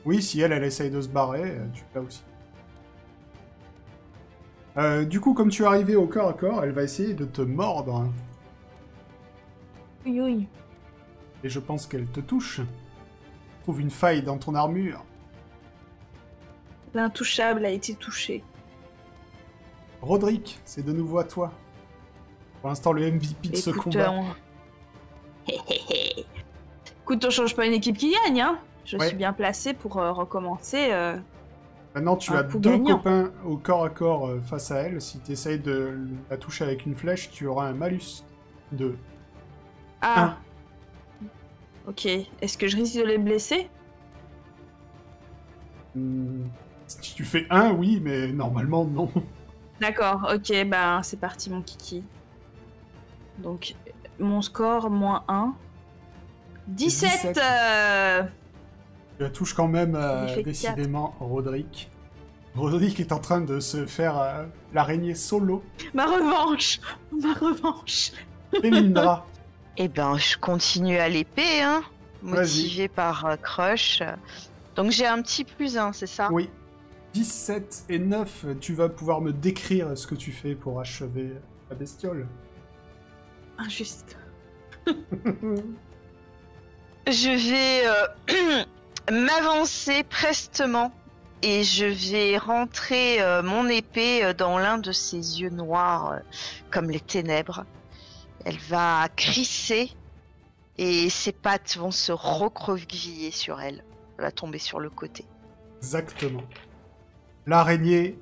S1: Oui, si elle essaye de se barrer, tu l'as aussi. Du coup, comme tu es arrivé au corps à corps, elle va essayer de te mordre.
S3: Oui, oui.
S1: Et je pense qu'elle te touche. Trouve une faille dans ton armure.
S3: L'intouchable a été touché.
S1: Roderick, c'est de nouveau à toi. Pour l'instant, le MVP de ce combat.
S3: Écoute, on change pas une équipe qui gagne, hein. Je
S1: Ouais.
S3: suis bien placé pour recommencer.
S1: Maintenant, tu
S3: Un
S1: as
S3: coup
S1: 2
S3: gagnant.
S1: copains au corps à corps face à elle. Si tu essayes de la toucher avec une flèche, tu auras un malus de...
S3: Ah. Ok. Est-ce que je risque de les blesser?
S1: Si tu fais 1, oui, mais normalement, non.
S3: D'accord. Ok. Ben c'est parti, mon kiki. Donc mon score -1. 17.
S1: 17. Tu la touches quand même,
S3: Il fait
S1: décidément, Roderick. Roderick est en train de se faire l'araignée solo.
S3: Ma revanche. Ma revanche.
S1: Felindra.
S4: Eh ben, je continue à l'épée, hein,
S1: Vas-y.
S4: motivé par Crush. Donc j'ai un petit +1, c'est ça?
S1: Oui. 17 et 9, tu vas pouvoir me décrire ce que tu fais pour achever la bestiole.
S3: Injuste.
S4: Je vais m'avancer prestement et je vais rentrer mon épée dans l'un de ses yeux noirs comme les ténèbres. Elle va crisser et ses pattes vont se recroqueviller sur elle. Elle va tomber sur le côté.
S1: Exactement. L'araignée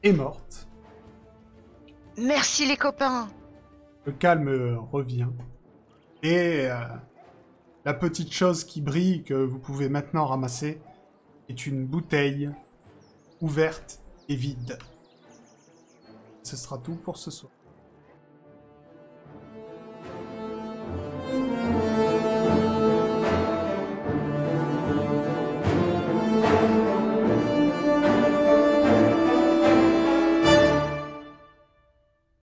S1: est morte.
S4: Merci les copains.
S1: Le calme revient. Et la petite chose qui brille que vous pouvez maintenant ramasser est une bouteille ouverte et vide. Ce sera tout pour ce soir.